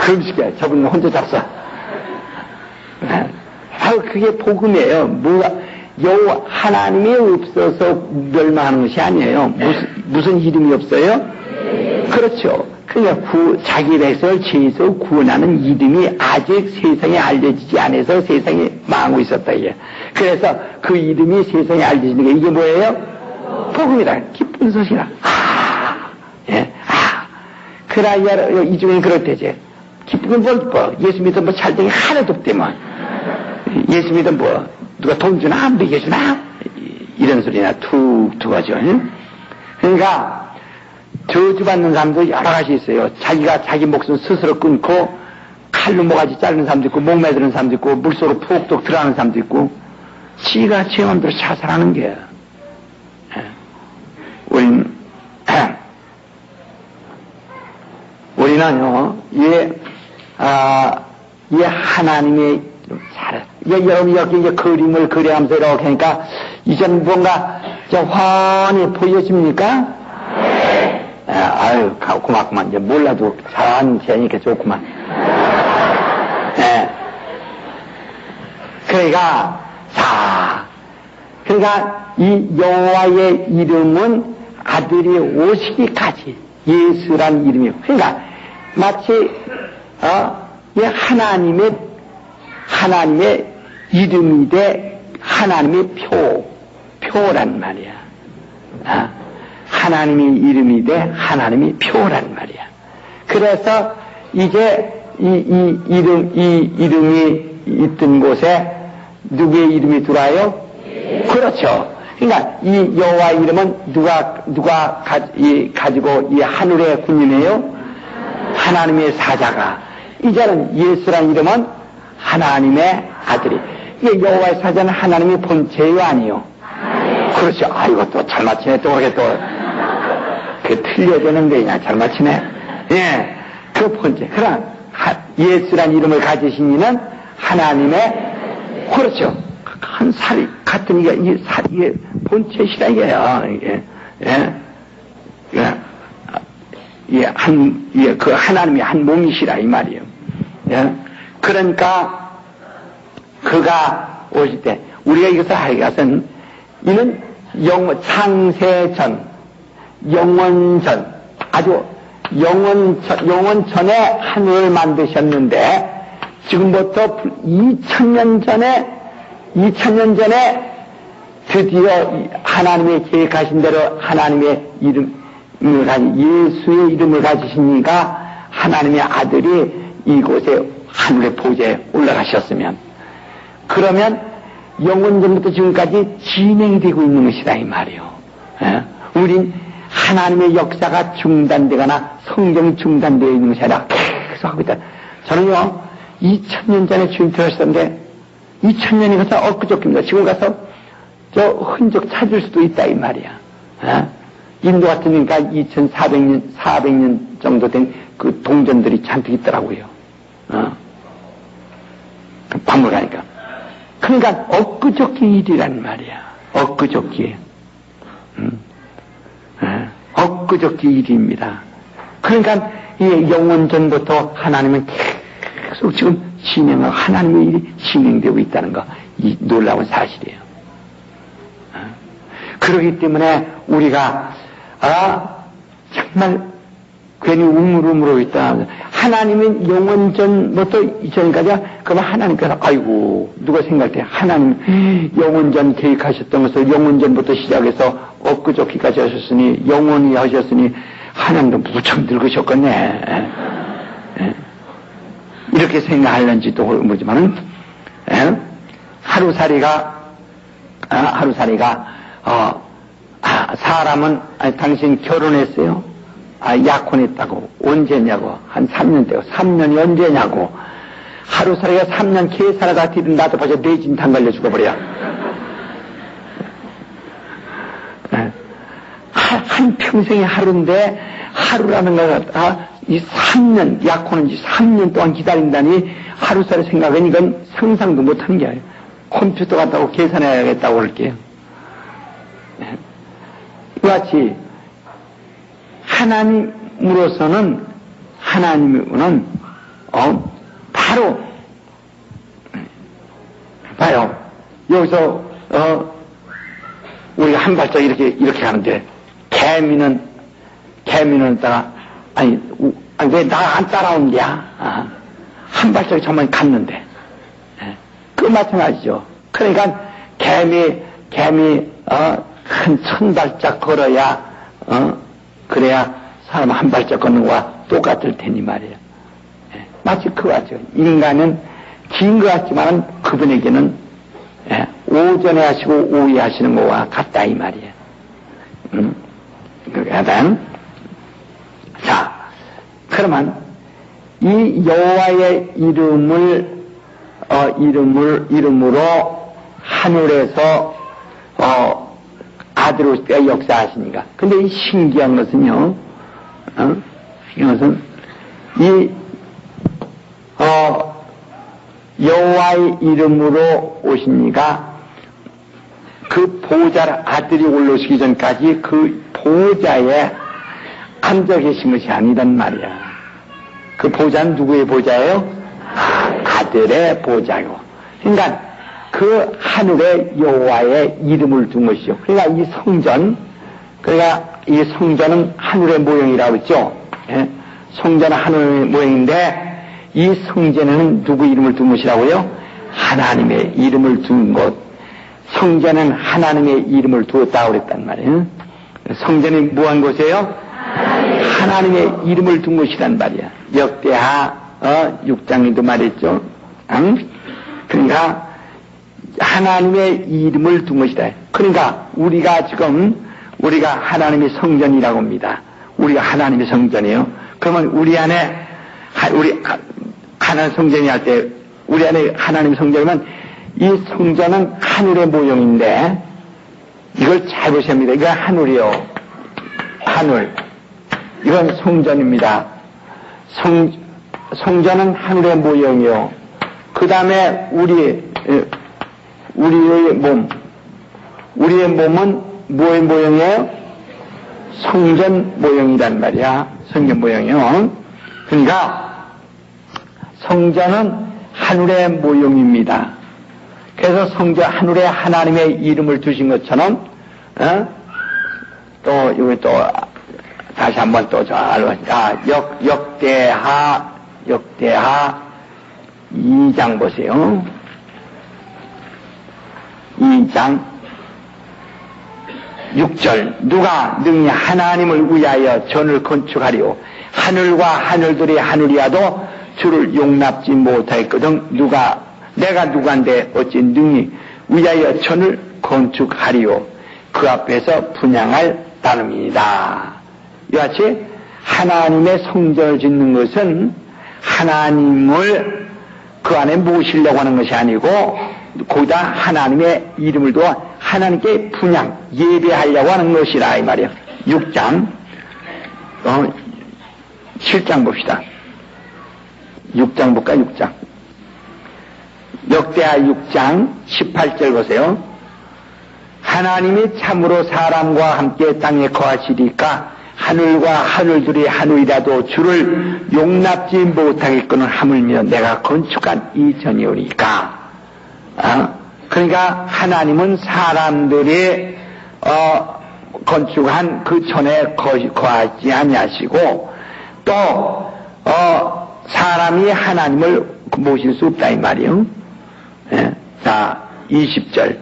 금식이야. 저분 혼자 잡숴. 그게 복음이에요. 하나님이 없어서 멸망하는 것이 아니에요. 무슨 이름이 없어요? 그렇죠. 그러니까 자기 백성을 죄에서 구원하는 이름이 아직 세상에 알려지지 않아서 세상에 망하고 있었다 이게. 그래서 그 이름이 세상에 알려지는 게 이게 뭐예요? 복음이라. 기쁜 소식이라. 그러야 이 중에 그렇대지. 기쁜 건 기뻐. 예수 믿으면 뭐 잘되기 하나도 없대만. 예수 믿으면 뭐 누가 돈 주나 안 먹여주나 이런 소리나 툭툭 하죠. 그러니까 저주받는 사람도 여러 가지 있어요. 자기가 자기 목숨 스스로 끊고 칼로 모가지 자르는 사람도 있고 목 매드는 사람도 있고 물속으로 푹푹 들어가는 사람도 있고 지가 제 마음대로 자살하는 게야. 우리는요, 이 하나님의 여러분 여기 이제 그림을 그려가면서 이렇게 하니까 이제는 뭔가 훤히 보여집니까? 아유, 고맙구만. 이제 몰라도 잘하는 제니까 좋구만. 그러니까 이 여호와의 이름은 아들이 오시기까지 예수란 이름이에요. 그러니까 마치 이 하나님의 이름이 돼 하나님의 표란 말이야. 하나님의 이름이 돼 하나님의 표란 말이야. 그래서 이제 이 이름이 있던 곳에 누구의 이름이 들어와요? 그렇죠. 그러니까 이 여호와 이름은 누가 가지고 이 하늘의 군인이에요? 하나님의 사자가. 이제는 예수란 이름은 하나님의 아들이. 이게 여호와의 사자는 하나님의 본체예요, 아니요? 그렇죠. 아이고, 또 잘 맞히네. 또 그렇게 또. 그 틀려지는데 그냥 잘 맞히네. 예. 그 번째. 그럼, 예수란 이름을 가지신 이는 하나님의, 그렇죠. 한 살이, 같은 이게 살이, 본체시라 이게요. 이게. 예. 예. 그 하나님의 한 몸이시라 이 말이에요. 예. 그러니까, 그가 오실 때, 우리가 이것을 알기 위해서는, 이는 창세전, 영원전, 아주 영원전에 하늘을 만드셨는데, 지금부터 2000년 전에 드디어 하나님의 계획하신 대로 하나님의 예수의 이름을 가지신 이가 하나님의 아들이 이곳에 하늘의 보좌에 올라가셨으면, 그러면 영원전부터 지금까지 진행이 되고 있는 것이다 이 말이요. 예? 우린 하나님의 역사가 중단되거나 성경이 중단되어 있는 것이 아니라 계속 하고 있다. 저는요 2000년 전에 주님 들었었는데 2000년이 가서 엊그저께입니다. 지금 가서 저 흔적 찾을 수도 있다 이 말이야. 예? 인도 같으니까 2400년 정도 된 그 동전들이 잔뜩 있더라고요. 그 박물관이니까. 그러니까 엊그저께 일이란 말이야. 엊그저께. 엊그저께 일입니다. 그러니까 이 영원전부터 하나님은 계속 지금 진행하고 하나님의 일이 진행되고 있다는 거, 이 놀라운 사실이에요. 그렇기 때문에 우리가 정말 괜히 우물우물하고 있다. 하나님은 영원전부터 이전까지 그러면 하나님께서 아이고 누가 생각할 때 하나님 영원전 계획하셨던 것을 영원전부터 시작해서 엊그저께까지 하셨으니 영원히 하셨으니 하나님도 무척 늙으셨겠네. 이렇게 생각하는지도 모르지만은 하루살이가 사람은 당신 결혼했어요? 약혼했다고. 언제냐고. 한 3년 되고. 3년이 언제냐고. 하루살이가 3년 계산하다 뒤는 나도 벌써 뇌진탕 걸려 죽어버려. 한 평생의 하루인데 하루라는 걸 이 3년 약혼은 3년 동안 기다린다니 하루살이 생각은 이건 상상도 못하는 게 아니에요. 컴퓨터 갖다고 계산해야겠다고 그럴게요. 이같이 하나님으로서는 바로 봐요. 여기서 우리가 한 발짝 이렇게 가는데 개미는 따라 왜 나 안 따라온냐? 한 발짝 저만 갔는데 그 마찬가지죠. 그러니까 개미 한 1000발짝 걸어야 그래야 사람 한 발짝 걷는 거와 똑같을 테니 말이에요. 마치 그와 같죠. 인간은 긴 것 같지만 그분에게는 오전에 하시고 오후에 하시는 거와 같다 이 말이에요. 그러니까 자, 그러면 이 여호와의 이름으로 하늘에서 아들 오실 때가 역사하시니까. 근데 이 신기한 것은요, 이것은 여호와의 이름으로 오시니까 그 보좌를 아들이 올라오시기 전까지 그 보좌에 앉아 계신 것이 아니란 말이야. 그 보좌는 누구의 보좌예요? 아들의 보좌요. 그러니까 그 하늘에 여호와의 이름을 둔 것이죠. 그러니까 이 성전, 그러니까 이 성전은 하늘의 모형이라고 했죠. 예? 성전은 하늘의 모형인데 이 성전에는 누구 이름을 둔 것이라고요? 하나님의 이름을 둔 곳. 성전은 하나님의 이름을 두었다고 그랬단 말이에요. 성전이 뭐한 곳이에요? 하나님의 이름을 둔 것이란 말이야. 역대하 6장에도 말했죠. 그러니까 하나님의 이름을 둔 것이다. 그러니까 우리가 하나님의 성전이라고 합니다. 우리가 하나님의 성전이에요. 그러면 우리 안에 하나님 성전이 할 때 우리 안에 하나님의 성전이면 이 성전은 하늘의 모형인데 이걸 잘 보셔야 합니다. 이거 하늘이요. 하늘. 이건 성전입니다. 성전은 하늘의 모형이요. 그 다음에 우리의 몸. 우리의 몸은 뭐의 모형이에요? 성전 모형이란 말이야. 성전 모형이요. 그러니까 성전은 하늘의 모형입니다. 그래서 성전 하늘에 하나님의 이름을 두신 것처럼 또 여기 또 다시 한번 또 역대하 2장 보세요. 2장 6절 누가 능히 하나님을 위하여 전을 건축하리오. 하늘과 하늘들이 하늘이야도 주를 용납지 못하였거든. 내가 누구한테 어찌 능히 위하여 전을 건축하리오. 그 앞에서 분향할 따름이다. 이같이 하나님의 성전을 짓는 것은 하나님을 그 안에 모시려고 하는 것이 아니고 거기다 하나님의 이름을 두어 하나님께 분향 예배하려고 하는 것이라 이 말이에요. 6장 7장 봅시다. 6장 볼까? 6장 역대하 6장 18절 보세요. 하나님이 참으로 사람과 함께 땅에 거하시리까 하늘과 하늘들이 하늘이라도 주를 용납지 못하겠거늘 하물며 내가 건축한 이 전이오니까. 그러니까 하나님은 사람들이 건축한 그 전에 거하지 아니하시고 또 사람이 하나님을 모실 수 없다 이 말이요. 자 20절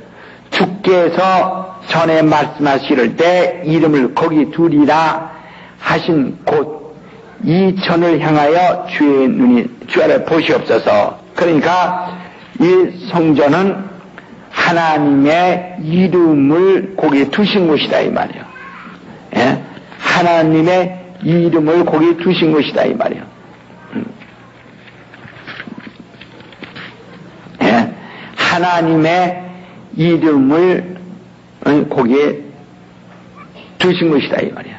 주께서 전에 말씀하실 때 이름을 거기 두리라 하신 곳 이 전을 향하여 주의 눈이 주를 보시옵소서. 그러니까 이 성전은 하나님의 이름을 거기에 두신 곳이다 이 말이에요. 하나님의 이름을 거기에 두신 곳이다 이 말이에요. 하나님의 이름을 거기에 두신 것이다 이 말이야.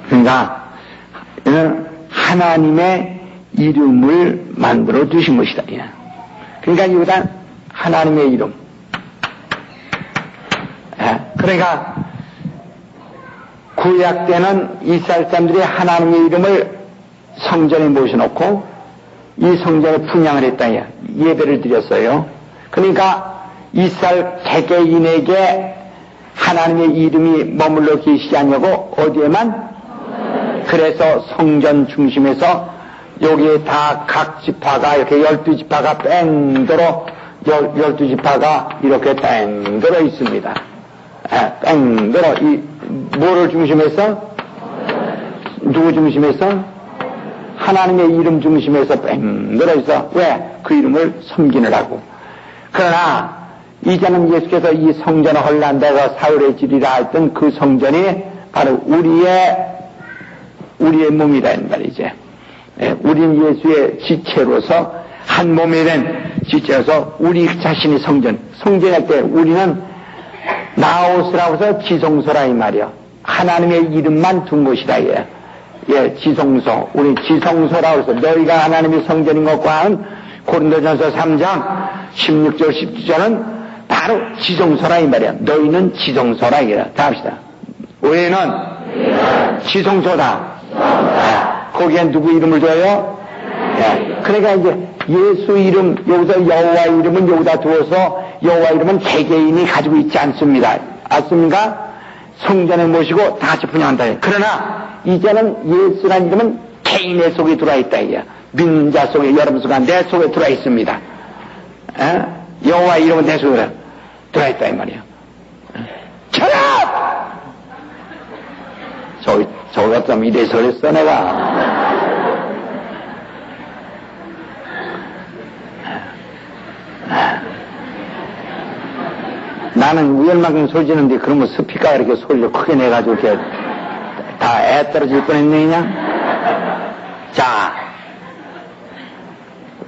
그러니까 하나님의 이름을 만들어 두신 것이다. 그러니까 이거다 하나님의 이름. 그러니까 구약 때는 이스라엘 사람들이 하나님의 이름을 성전에 모셔놓고 이 성전에 분향을 했다. 예배를 드렸어요. 그러니까 이스라엘 개개인에게 하나님의 이름이 머물러 계시지 않냐고 어디에만? 그래서 성전 중심에서 여기에 다 각 지파가 이렇게 12지파가 뺑들어 12지파가 이렇게 뺑들어 있습니다. 뺑들어 뭐를 중심해서? 누구 중심해서? 하나님의 이름 중심에서 뺑들어 있어. 왜? 그 이름을 섬기느라고. 그러나 이제는 예수께서 이 성전을 헐란다가 사울의 지리라 했던 그 성전이 바로 우리의 몸이라 는 말이죠. 우린 예수의 지체로서 한 몸이 된 지체로서 우리 자신이 성전할 때 우리는 나오스라고 해서 지성소라 이 말이야. 하나님의 이름만 둔 것이다. 지성소. 우리 지성소라고 해서 너희가 하나님의 성전인 것과 한 고린도전서 3장 16절 17절은 바로 지성소라 이 말이야. 너희는 지성소라 이거야. 다 합시다. 우리는 지성소다. 거기에 누구 이름을 둬요? 그러니까 이제 예수 이름, 여기서 여호와 이름은 여기다 두어서 여호와 이름은 개개인이 가지고 있지 않습니다. 맞습니까? 성전에 모시고 다 같이 분양한다. 그러나 이제는 예수라는 이름은 개인의 속에 들어와 있다. 믿는 자 속에, 여러분 속에, 내 속에 들어와 있습니다. 여호와 이름은 내 속에 들어와 있다 이 말이야. 철학! 저기 같으면 이래서 그랬어 내가. 나는 우연만큼 소리 지는데 그러면 스피커가 이렇게 소리를 크게 내가지고 이렇게 다 애 떨어질 뻔했네 그냥.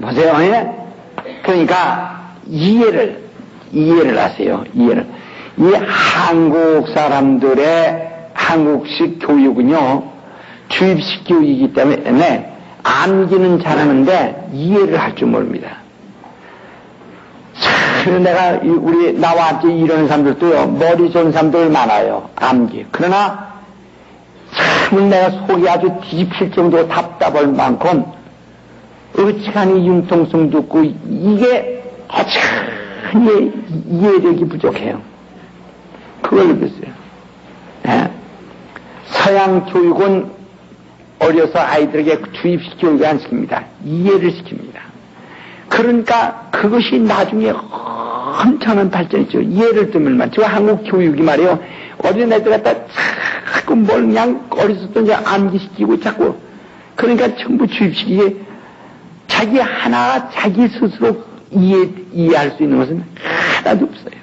보세요. 예? 그러니까 이해를 하세요. 이해를. 이 한국 사람들의 한국식 교육은요, 주입식 교육이기 때문에 암기는 잘하는데 이해를 할 줄 모릅니다. 참, 내가 나와 함께 이런 사람들도요, 머리 좋은 사람들 많아요. 암기. 그러나 참 내가 속이 아주 뒤집힐 정도로 답답할 만큼 어찌간히 융통성도 없고 이게 어찌간히 이해력이 부족해요. 그걸 느꼈어요. 네. 서양 교육은 어려서 아이들에게 주입식 교육을 안 시킵니다. 이해를 시킵니다. 그러니까 그것이 나중에 엄청난 발전이죠. 예를 들면, 저 한국 교육이 말이에요. 어린애들 갖다 자꾸 뭘 그냥 어렸을 때 암기시키고 자꾸. 그러니까 전부 주입식이 자기 하나, 자기 스스로 이해할 수 있는 것은 하나도 없어요.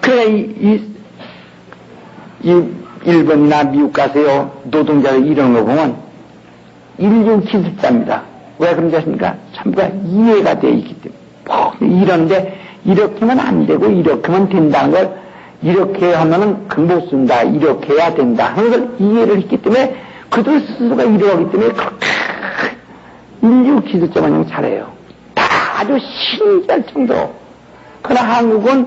그래, 이 일본이나 미국 가세요. 노동자들 이런 거 보면 인류 기술자입니다. 왜 그런지 아십니까? 전부가 이해가 되어 있기 때문에. 이러는데 이렇게 하면 안 되고 이렇게 하면 된다는 걸 이렇게 하면은 그 못 쓴다. 이렇게 해야 된다. 하는 걸 이해를 했기 때문에 그들 스스로가 이러기 때문에 그렇게 인류 기술자 마냥 잘해요. 다 아주 신기할 정도. 그러나 한국은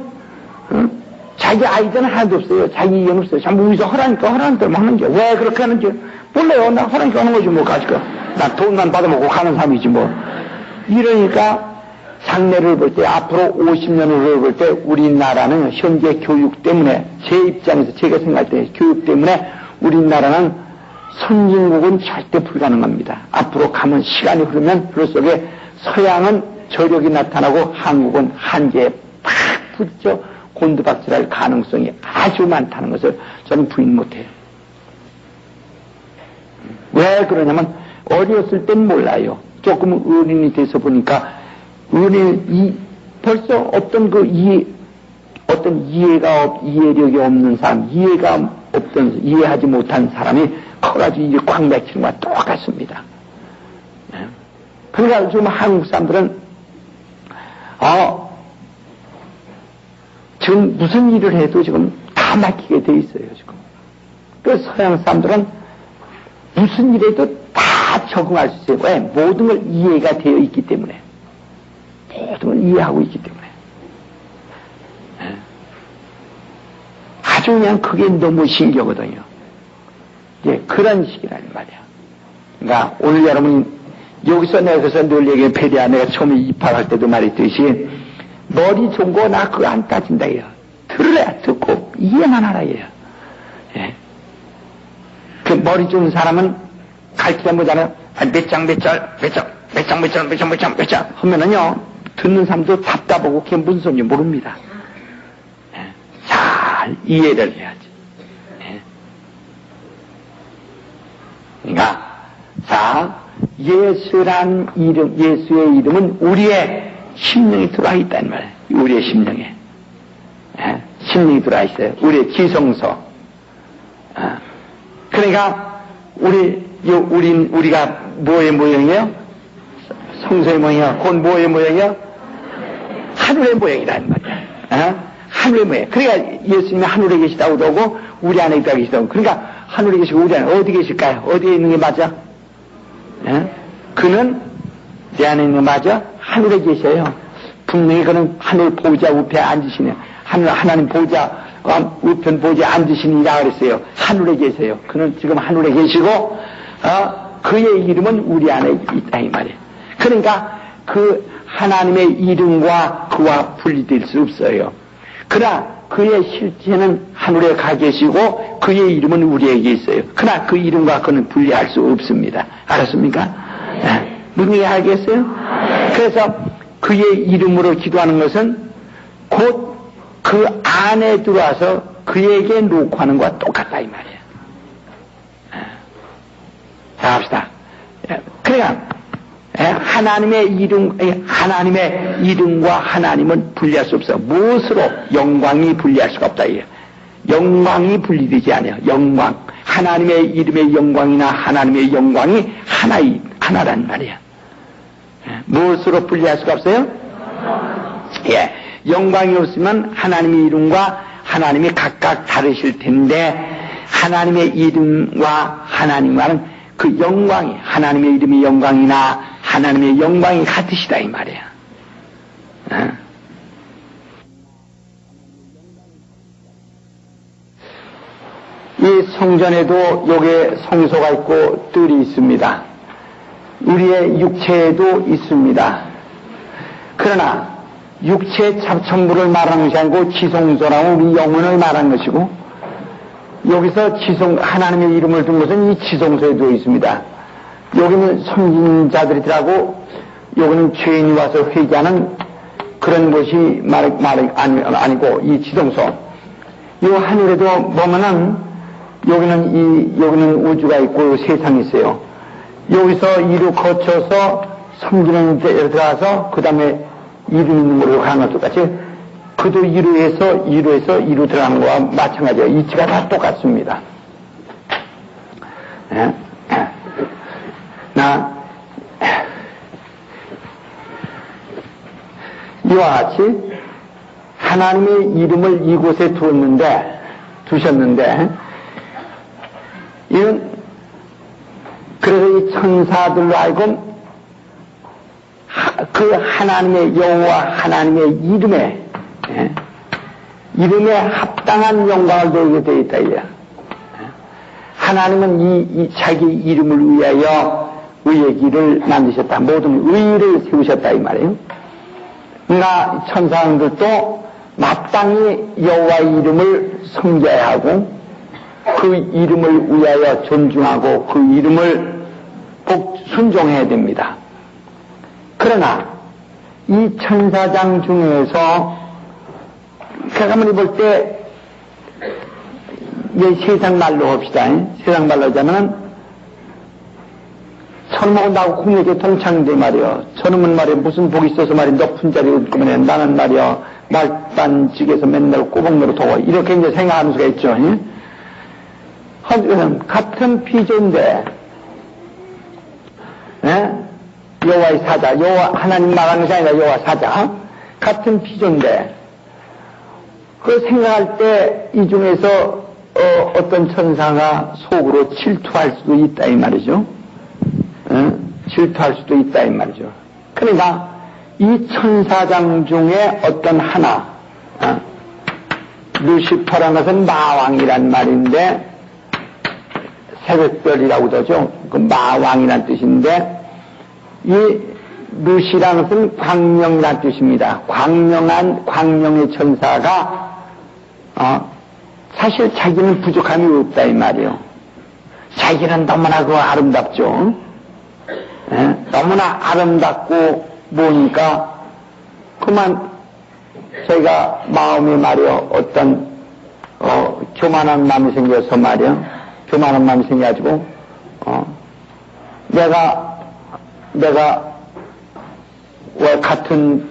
자기 아이들은 하나도 없어요. 자기 이해는 없어요. 전부 위해서 허라니까 하는 게. 왜 그렇게 하는지 몰라요. 나 허라니까 하는 거지 뭐. 가지고 나 돈만 받아먹고 가는 사람이지 뭐. 이러니까 장래를 볼 때, 앞으로 50년을 볼 때 우리나라는 현재 교육 때문에, 제 입장에서 제가 생각할 때 교육 때문에 우리나라는 선진국은 절대 불가능합니다. 앞으로 가면 시간이 흐르면 그 속에 서양은 저력이 나타나고 한국은 한계에 팍 붙죠. 곤두박질할 가능성이 아주 많다는 것을 저는 부인 못해요. 왜 그러냐면 어렸을 땐 몰라요. 조금 어른이 돼서 보니까 벌써 어떤 이해력이 없는 사람, 이해하지 못한 사람이 커가지고 이제 꽉 맥히는 것과 똑같습니다. 그러니까 지금 한국 사람들은 지금 무슨 일을 해도 지금 다 막히게 돼 있어요, 지금. 그 서양 사람들은 무슨 일에도 다 적응할 수 있어요. 왜? 모든 걸 이해가 되어 있기 때문에. 모든 걸 이해하고 있기 때문에. 아주 그냥 그게 너무 신기하거든요. 예, 그런 식이라는 말이야. 그러니까 오늘 여러분이 여기서 내가 늘 얘기해, 페리아 내가 처음에 입학할 때도 말했듯이 머리 좋은 거 나 그거 안 따진다 해요. 들으라, 듣고 이해만 하라 해요. 예. 그 머리 좋은 사람은 가르치다 보잖아요. 몇 장 하면은요, 듣는 사람도 답답하고 그게 무슨 소리인지 모릅니다. 예. 잘 이해를 해야지. 예. 그러니까 예수란 이름, 예수의 이름은 우리의 심령에 들어와 있다는 말이에요. 우리의 심령에. 예? 심령이 들어와 있어요. 우리의 지성소. 그러니까 우리가 뭐의 모형이에요? 성소의 모형이요. 그건 뭐의 모형이요? 하늘의 모형이라는 말이에요. 하늘의 모형. 그러니까 예수님이 하늘에 계시다고도 하고 우리 안에 있다고 계시다고. 그러니까 하늘에 계시고 우리 안에 어디 계실까요? 어디에 있는 게 맞아? 예? 그는 내 안에 있는 거 맞아? 하늘에 계셔요. 분명히 그는 하늘 보좌 우편에 앉으시네요. 하나님 보좌 우편 보좌에 앉으시니라 그랬어요. 하늘에 계세요. 그는 지금 하늘에 계시고 그의 이름은 우리 안에 있다 이 말이에요. 그러니까 그 하나님의 이름과 그와 분리될 수 없어요. 그러나 그의 실체는 하늘에 가 계시고 그의 이름은 우리에게 있어요. 그러나 그 이름과 그는 분리할 수 없습니다. 알았습니까? 무슨 얘기 알겠어요? 그래서 그의 이름으로 기도하는 것은 곧 그 안에 들어와서 그에게 놓고 하는 것과 똑같다 이 말이에요. 자, 합시다. 그러니까 하나님의 이름과 하나님은 분리할 수 없어. 무엇으로? 영광이 분리할 수가 없다 이거예요. 영광이 분리되지 않아요. 영광. 하나님의 이름의 영광이나 하나님의 영광이 하나란 말이야. 무엇으로 분리할 수가 없어요? 예, 영광이 없으면 하나님의 이름과 하나님이 각각 다르실 텐데, 하나님의 이름과 하나님과는 그 영광이, 하나님의 이름의 영광이나 하나님의 영광이 같으시다 이 말이야. 이 성전에도 요게 성소가 있고 뜰이 있습니다. 우리의 육체에도 있습니다. 그러나 육체 참천부를 말하는 것이 아니고 지성소라고 우리 영혼을 말하는 것이고, 여기서 하나님의 이름을 둔 것은 이 지성소에 들어 있습니다. 여기는 선진자들이라고, 여기는 죄인이 와서 회개하는 그런 것이 아니고, 이 지성소. 이 하늘에도 보면은, 여기는 우주가 있고 세상이 있어요. 여기서 이루 거쳐서 섬기는 데에 들어가서, 그 다음에 이루 있는 걸로 가는 것 똑같이, 그도 이루에서 들어가는 거와 마찬가지예요. 이치가 다 똑같습니다. 이와 같이 하나님의 이름을 이곳에 두셨는데, 이건, 그래서 이 천사들로 하여금 그 하나님의 여호와 하나님의 이름에 합당한 영광을 돌리게 되어 있다 이야. 하나님은 이 자기 이름을 위하여 의의 길을 만드셨다. 모든 의를 세우셨다 이 말이에요. 그러나 천사들도 마땅히 여호와의 이름을 섬겨야 하고, 그 이름을 위하여 존중하고 그 이름을 꼭 순종해야 됩니다. 그러나 이 천사장 중에서 가만히 볼 때 세상 말로 합시다. 세상 말로 하자면 저놈하고 나하고 공력에 동창인데 말이요. 저놈은 말이야 무슨 복이 있어서 말이야 높은 자리에 있구만. 나는 말이야 말단직에서 맨날 꼬박내로 도와. 이렇게 이제 생각하는 수가 있죠. 같은 피조인데, 여호와의 사자, 여호와 하나님 말하는 것이 아니라 여호와 사자, 같은 피조인데, 그 생각할 때 이 중에서 어떤 천사가 속으로 질투할 수도 있다 이 말이죠. 질투할 수도 있다 이 말이죠. 그러니까 이 천사장 중에 어떤 하나, 루시퍼라는 것은 마왕이란 말인데, 새벽별이라고도 하죠. 그 마왕이란 뜻인데, 이 루시라는 것은 광명이란 뜻입니다. 광명의 천사가, 사실 자기는 부족함이 없다, 이 말이요. 자기는 너무나 아름답죠. 너무나 아름답고, 뭐니까, 그만, 저희가 마음이 말이요, 어떤, 교만한 마음이 생겨서 말이요. 교만한 마음이 생겨가지고, 내가 왜 같은,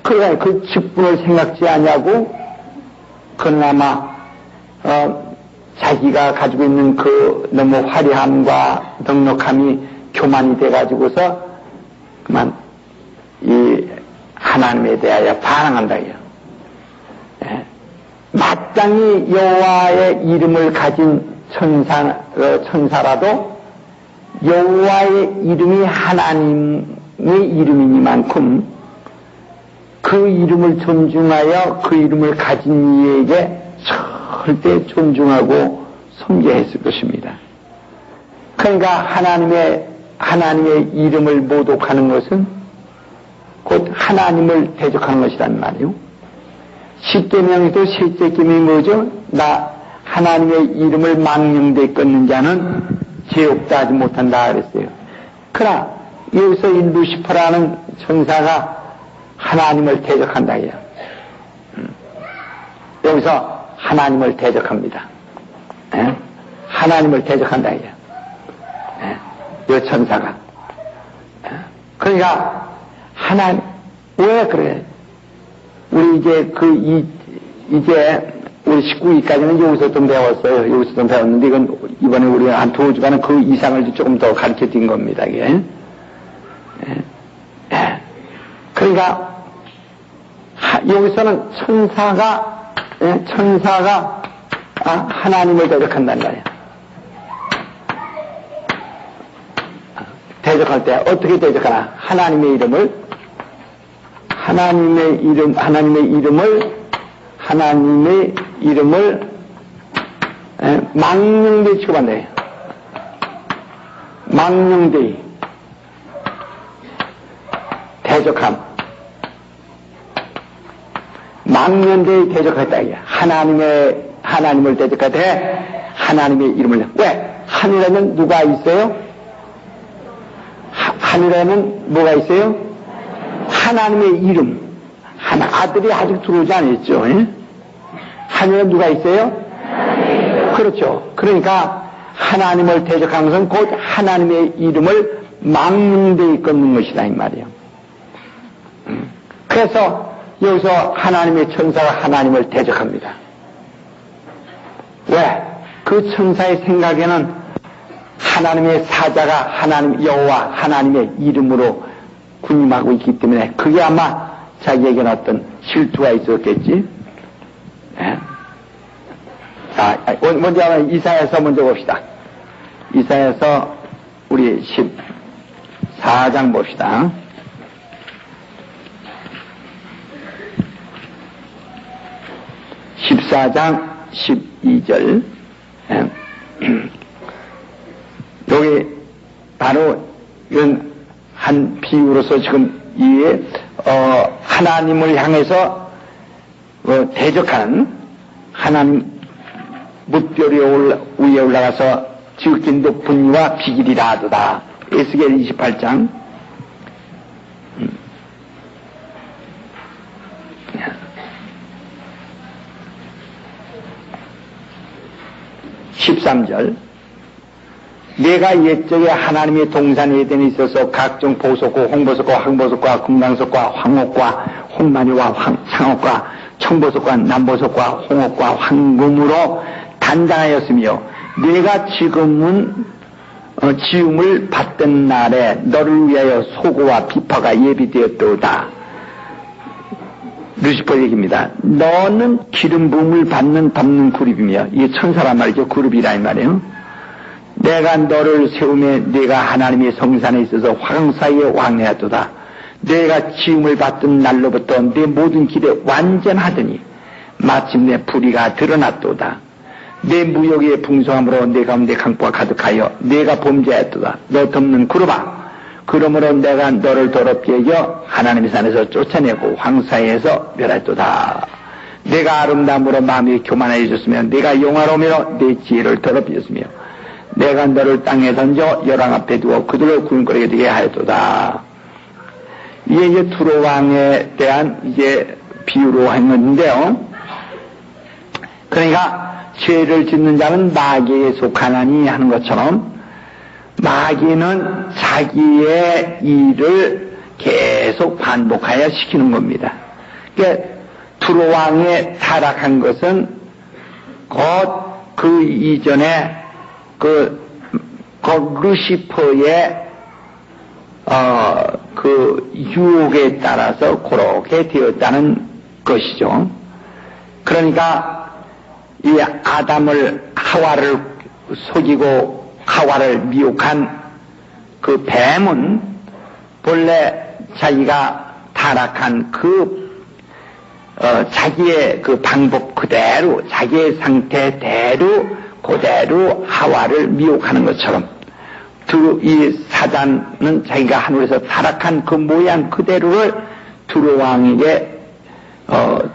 그 직분을 생각지 않냐고, 그나마, 자기가 가지고 있는 그 너무 화려함과 넉넉함이 교만이 돼가지고서, 그만, 이 하나님에 대하여 반항한다, 이요. 마땅히 여호와의 이름을 가진 천사라도 여호와의 이름이 하나님의 이름이니만큼 그 이름을 존중하여 그 이름을 가진 이에게 절대 존중하고 섬겨야 했을 것입니다. 그러니까 하나님의 이름을 모독하는 것은 곧 하나님을 대적하는 것이란 말이에요. 십계명에도 셋째 계명이 뭐죠? 나 하나님의 이름을 망령되이 끊는 자는 죄 없다 하지 못한다 그랬어요. 그러나 여기서 이 루시퍼라는 천사가 하나님을 대적한다 해요. 여기서 하나님을 대적합니다. 하나님을 대적한다 해요. 이 천사가. 그러니까 왜 그래? 우리 이제 이제 우리 19위까지는 여기서 좀 배웠어요. 여기서 좀 배웠는데, 이건 이번에 우리가 한 2주간은 그 이상을 조금 더 가르쳐 드린 겁니다, 이게. 그러니까, 여기서는 천사가 하나님을 대적한다는 거예요. 대적할 때 어떻게 대적하나? 하나님의 이름을 망령되이 취급한다. 망령되이 대적함. 망령되이 대적했다. 하나님을 대적할 때 하나님의 이름을. 왜? 하늘에는 누가 있어요? 하늘에는 뭐가 있어요? 하나님의 이름. 아들이 아직 들어오지 않았죠. 하늘에 누가 있어요? 그렇죠. 그러니까 하나님을 대적하는 것은 곧 하나님의 이름을 망령되이 끊는 것이다 이 말이에요. 그래서 여기서 하나님의 천사가 하나님을 대적합니다. 왜? 그 천사의 생각에는 하나님의 사자가 하나님 여호와 하나님의 이름으로 군림하고 있기 때문에 그게 아마 자기에게는 어떤 실투가 있었겠지. 자, 먼저 이사야서 먼저 봅시다. 이사야서 우리 14장 봅시다. 14장 12절. 여기 바로 이런 한 비유로서 지금 하나님을 향해서 대적하는 하나님 뭇별 위에 올라가서 지극히 높은 이와 비길이라 하도다. 에스겔 28장 13절. 내가 옛적에 하나님의 동산 에덴에 있어서 각종 보석과 홍보석과 황보석과 금강석과 황옥과 홍마리와 상옥과 청보석과 남보석과 홍옥과 황금으로 단장하였으며 내가 지금은 지음을 받던 날에 너를 위하여 소고와 비파가 예비되었도다. 루시퍼 얘기입니다. 너는 기름 부음을 받는 그룹이며 이게 천사란 말이죠. 그룹이라 이 말이에요. 내가 너를 세우며 내가 하나님의 성산에 있어서 황사에 왕래하도다. 내가 지음을 받던 날로부터 내 모든 길에 완전하더니 마침내 불의가 드러났도다. 내 무역의 풍성함으로 내 가운데 강포가 가득하여 내가 범죄하였도다. 너 덮는 그룹아, 그러므로 내가 너를 더럽게 여겨 하나님의 산에서 쫓아내고 황사에서 멸했도다. 내가 아름다움으로 마음이 교만하여 줬으며 내가 영화로움으로 내 지혜를 더럽혔으며 내가 너를 땅에 던져 열왕 앞에 두어 그들을 구름거리게 되게 하였도다. 이게 이제 두로 왕에 대한 이제 비유로 한 건데요. 그러니까 죄를 짓는 자는 마귀에 속하나니 하는 것처럼 마귀는 자기의 일을 계속 반복하여 시키는 겁니다. 그러니까 두로 왕에 타락한 것은 곧 그 이전에 그 루시퍼의 그 유혹에 따라서 그렇게 되었다는 것이죠. 그러니까 이 하와를 속이고 하와를 미혹한 그 뱀은 본래 자기가 타락한 자기의 그 방법 그대로 자기의 상태대로 그대로 하와를 미혹하는 것처럼 이 사단은 자기가 하늘에서 타락한 그 모양 그대로를 두로 왕에게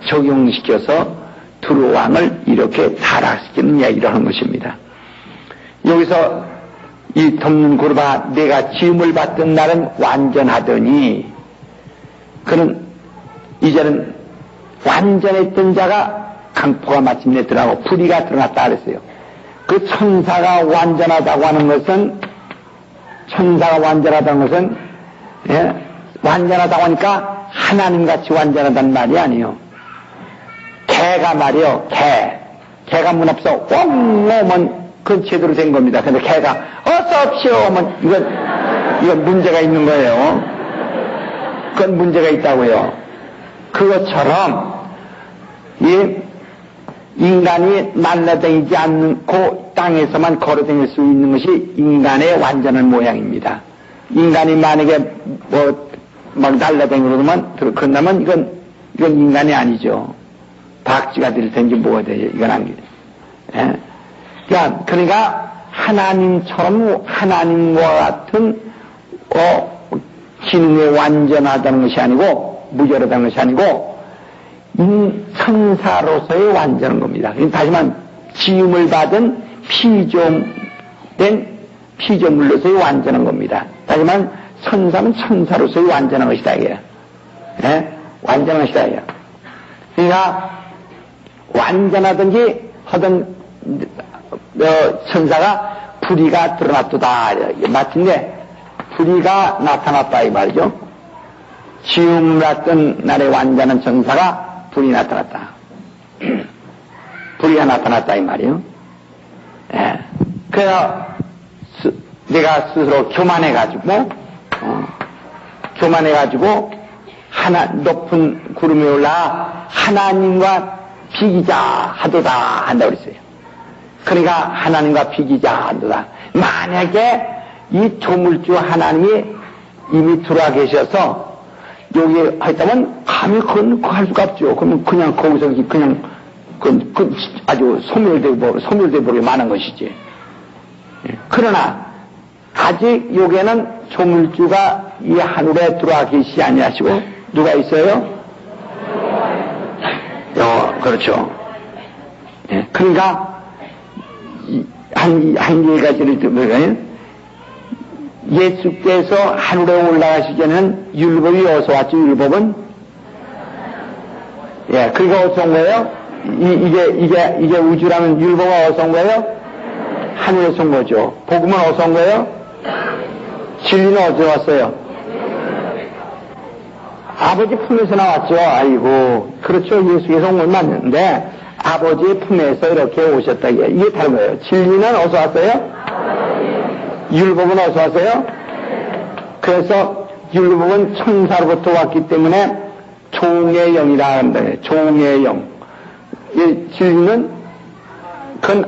적용시켜서 두로 왕을 이렇게 타락시키는 이야기를 하는 것입니다. 여기서 이 덮는 그룹아 내가 지음을 받던 날은 완전하더니 그는 이제는 완전했던 자가 강포가 마침내 드러나고 불의가 드러났다 그랬어요. 그 천사가 완전하다고 하는 것은 완전하다고 하니까 하나님같이 완전하다는 말이 아니에요. 개가 말이요. 개가 문 앞서 꽝 오면 그건 제대로 된 겁니다. 근데 개가 어서 오십시오 오면 이건 문제가 있는 거예요. 그건 문제가 있다고요. 그것처럼 이 인간이 날라다니지 않고 땅에서만 걸어다닐 수 있는 것이 인간의 완전한 모양입니다. 인간이 만약에 막 날라다니고 그러면 이건 인간이 아니죠. 박쥐가 될 텐지 뭐가 되죠. 이건 안 돼. 그러니까 하나님처럼 하나님과 같은 기능에 완전하다는 것이 아니고 무결하다는 것이 아니고 천사로서의 완전한 겁니다. 다시 말하면 지음을 받은 피조물로서의 완전한 겁니다. 다시 말하면 천사는 천사로서의 완전한 것이다 이게. 완전한 것이다 이게. 그러니까 완전하든지 하던 천사가 불의가 드러났도다 마침내 불의가 나타났다 이 말이죠. 지음을 받던 날에 완전한 천사가 불이 나타났다. 불의가 나타났다 이 말이요. 그래서 내가 스스로 교만해가지고 높은 구름에 올라 하나님과 비기자 하도다 한다고 그랬어요. 그러니까 하나님과 비기자 하도다. 만약에 이 조물주 하나님이 이미 들어와 계셔서 여기 했다면 감히 그건 할 수가 없죠. 그러면 그냥 거기서 그냥 아주 소멸돼 버리게 많은 것이지. 그러나 아직 여기에는 조물주가 이 하늘에 들어와 계시지 아니하시고 누가 있어요? 그렇죠. 그러니까 한 가지를 들으면 예수께서 하늘에 올라가시기 전에는 율법이 어디서 왔죠? 율법은? 그러니까 어디서 온 거예요? 이게 우주라는 율법은 어디서 온 거예요? 하늘에서 온 거죠. 복음은 어디서 온 거예요? 진리는 어디서 왔어요? 아버지 품에서 나왔죠. 아이고. 그렇죠. 예수께서 온 건 맞는데, 아버지의 품에서 이렇게 오셨다. 이게 다른 거예요. 진리는 어디서 왔어요? 율법은 어디서 왔어요? 그래서 율법은 천사로부터 왔기 때문에 종의 영이라 한다. 종의 영. 이 진리는 그건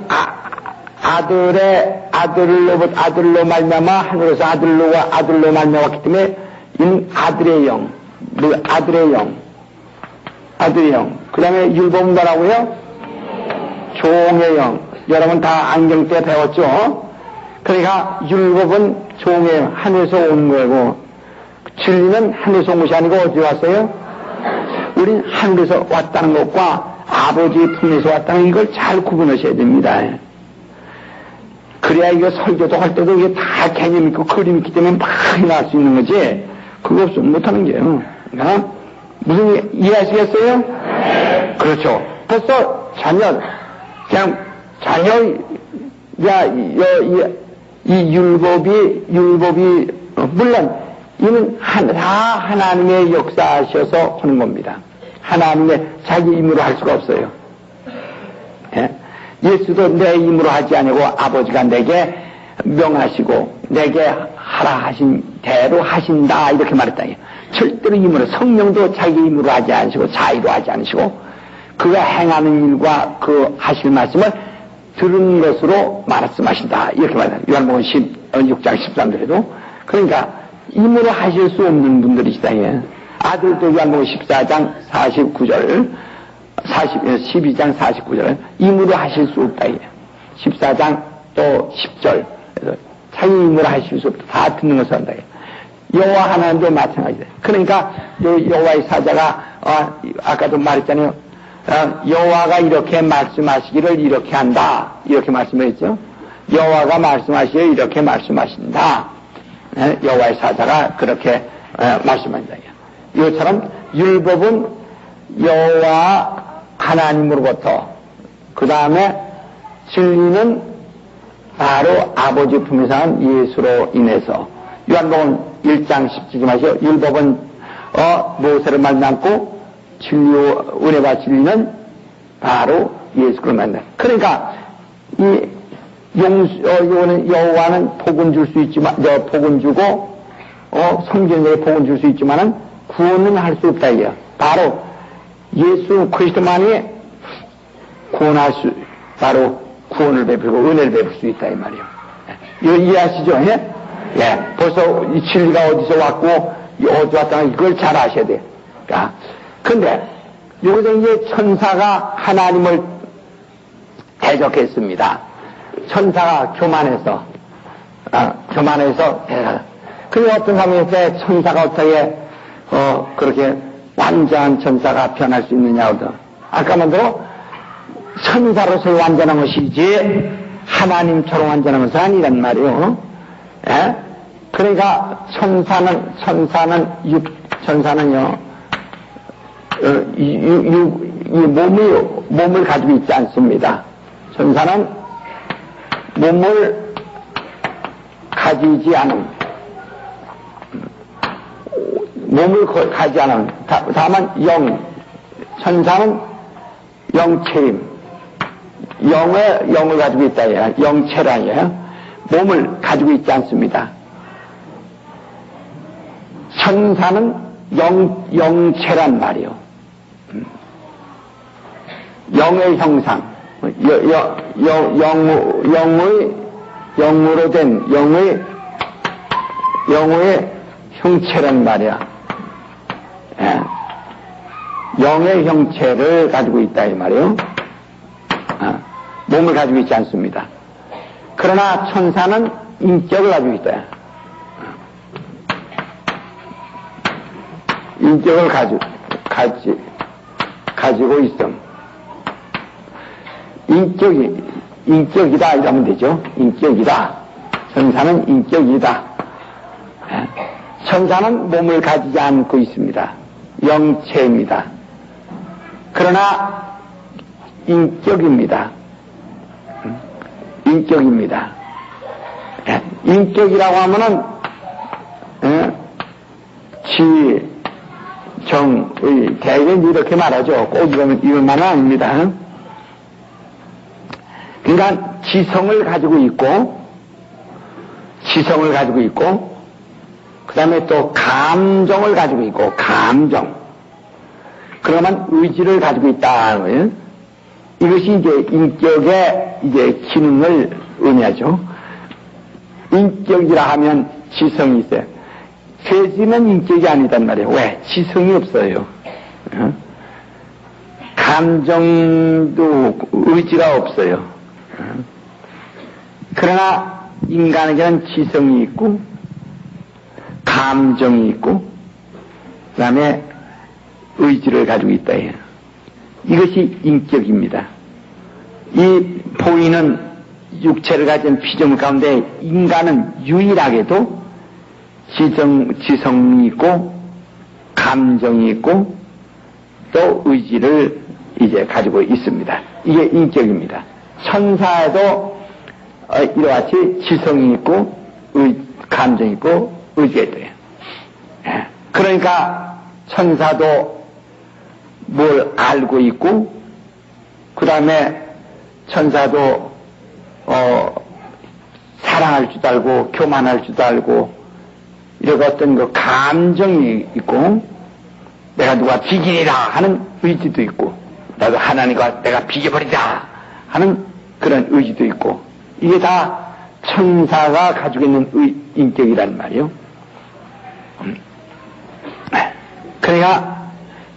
아들로 말미암아 하늘에서 아들로 말미암았기 때문에 이는 아들의 영. 아들의 영. 그 다음에 율법은 뭐라고요? 종의 영. 여러분 다 안경 때 배웠죠? 그러니까 율법은 종의 영, 하늘에서 온 거고, 진리는 하늘에서 온 것이 아니고 어디 왔어요? 우린 하늘에서 왔다는 것과 아버지의 품에서 왔다는 이걸 잘 구분하셔야 됩니다. 그래야 이거 설교도 할 때도 이게 다 개념 있고 그림 있기 때문에 막 나올 수 있는 거지. 그거 없으면 못하는 게요. 그러니까 무슨 이해하시겠어요? 네. 그렇죠. 벌써 이 율법이 물론 이는 다 하나님의 역사하셔서 하는 겁니다. 하나님의 자기 힘으로 할 수가 없어요. 예수도 내 힘으로 하지 아니고 아버지가 내게 명하시고 내게 하라 하신 대로 하신다 이렇게 말했다. 절대로 힘으로 성령도 자기 힘으로 하지 않으시고 자의로 하지 않으시고 그가 행하는 일과 그 하실 말씀을 들은 것으로 말씀하신다 이렇게 말합니다. 요한복음 6장 13절에도 그러니까 힘으로 하실 수 없는 분들이시다. 아들도 요한복음 14장 49절 12장 49절 힘으로 하실 수 없다. 14장 또 10절 자기 힘으로 하실 수 없다. 다 듣는 것을 한다. 여호와 하나님도 마찬가지다. 그러니까 여호와의 사자가 아까도 말했잖아요. 여호와가 이렇게 말씀하시기를 이렇게 한다. 이렇게 말씀했죠. 여호와가 말씀하시기를 이렇게 말씀하신다. 여호와의 사자가 그렇게 말씀한다. 이것처럼 율법은 여호와 하나님으로부터 그 다음에 진리는 바로 아버지 품에서 한 예수로 인해서 요한복음 1장 17절 하시오. 율법은 모세를 말씀하고 진리 은혜와 진리는 바로 예수를 만나. 그러니까 이 여호와는 복은 줄 수 있지만, 복은 주고 성전에 복은 줄 수 있지만은 구원은 할 수 없다 이야. 바로 예수 그리스도만이 바로 구원을 베풀고 은혜를 베풀 수 있다 이 말이에요. 이거 이해하시죠? 예? 예. 벌써 이 진리가 어디서 왔고 어디 왔다 이걸 잘 아셔야 돼요. 그러니까 근데 여기서 이제 천사가 하나님을 대적했습니다. 천사가 교만해서 근데 어떤 사람이 천사가 어떻게 그렇게 완전한 천사가 변할 수 있느냐거든. 아까 말대로 천사로서의 완전한 것이지 하나님처럼 완전한 것은 아니란 말이에요. 예? 그러니까 천사는요 몸을 가지고 있지 않습니다. 천사는 몸을 가지지 않은, 다만 천사는 영체임, 영을 가지고 있다, 영체라예요. 몸을 가지고 있지 않습니다. 천사는 영체란 말이요. 영의 형상, 영으로 된 영의 형체란 말이야. 예. 영의 형체를 가지고 있다 이 말이요. 몸을 가지고 있지 않습니다. 그러나 천사는 인격을 가지고 있다. 인격을 가지고 있음. 인격이다 이러면 되죠. 인격이다. 천사는 인격이다. 천사는 몸을 가지지 않고 있습니다. 영체입니다. 그러나 인격입니다. 인격이라고 하면은 정의 대개는 이렇게 말하죠. 꼭 이것만은 아닙니다. 그러니까 지성을 가지고 있고 그 다음에 또 감정을 가지고 있고 그러면 의지를 가지고 있다. 이것이 이제 인격의 이제 기능을 의미하죠. 인격이라 하면 지성이 있어요. 돼지는 인격이 아니단 말이에요. 왜? 지성이 없어요. 감정도 의지가 없어요. 그러나 인간에게는 지성이 있고 감정이 있고 그 다음에 의지를 가지고 있다. 이것이 인격입니다. 이 보이는 육체를 가진 피조물 가운데 인간은 유일하게도 지성이 있고 감정이 있고 또 의지를 이제 가지고 있습니다. 이게 인격입니다. 천사에도 이와 같이 지성이 있고 감정이 있고 의지가 있대요. 그러니까 천사도 뭘 알고 있고 그 다음에 천사도 사랑할 줄도 알고 교만할 줄도 알고 이렇게 어떤 그 감정이 있고 내가 누가 비기리라 하는 의지도 있고 나도 하나님과 내가 비겨버리자 하는 그런 의지도 있고 이게 다 천사가 가지고 있는 인격이란 말이에요. 그러니까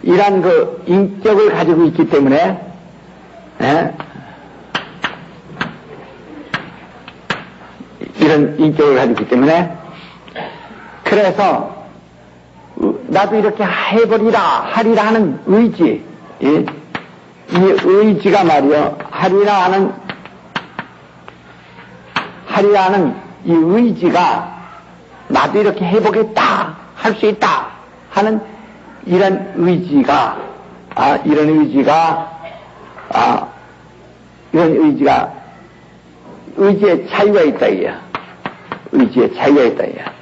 이러한 그 인격을 가지고 있기 때문에 이런 인격을 가지고 있기 때문에 그래서 나도 이렇게 하리라 하는 의지 이 의지가 말이요 하리라 하는 이 의지가 나도 이렇게 해보겠다 할 수 있다 하는 이런 의지가 의지의 차이가 있다 이야. 의지의 차이가 있다 이야.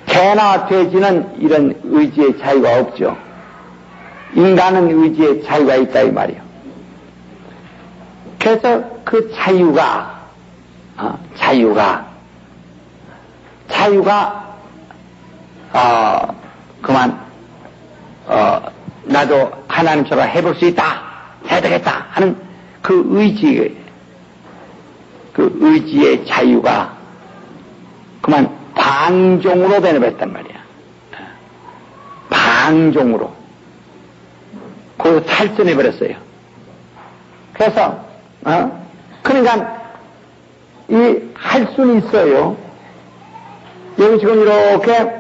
개나 돼지는 이런 의지의 차이가 없죠. 인간은 의지에 자유가 있다 이 말이요. 그래서 그 자유가 그만 나도 하나님처럼 해볼 수 있다, 해야 되겠다 하는 그 의지의 자유가 그만 방종으로 변해버렸단 말이야. 방종으로. 그걸 탈선해버렸어요. 그래서, 그러니까, 할 수는 있어요. 여기 지금 이렇게,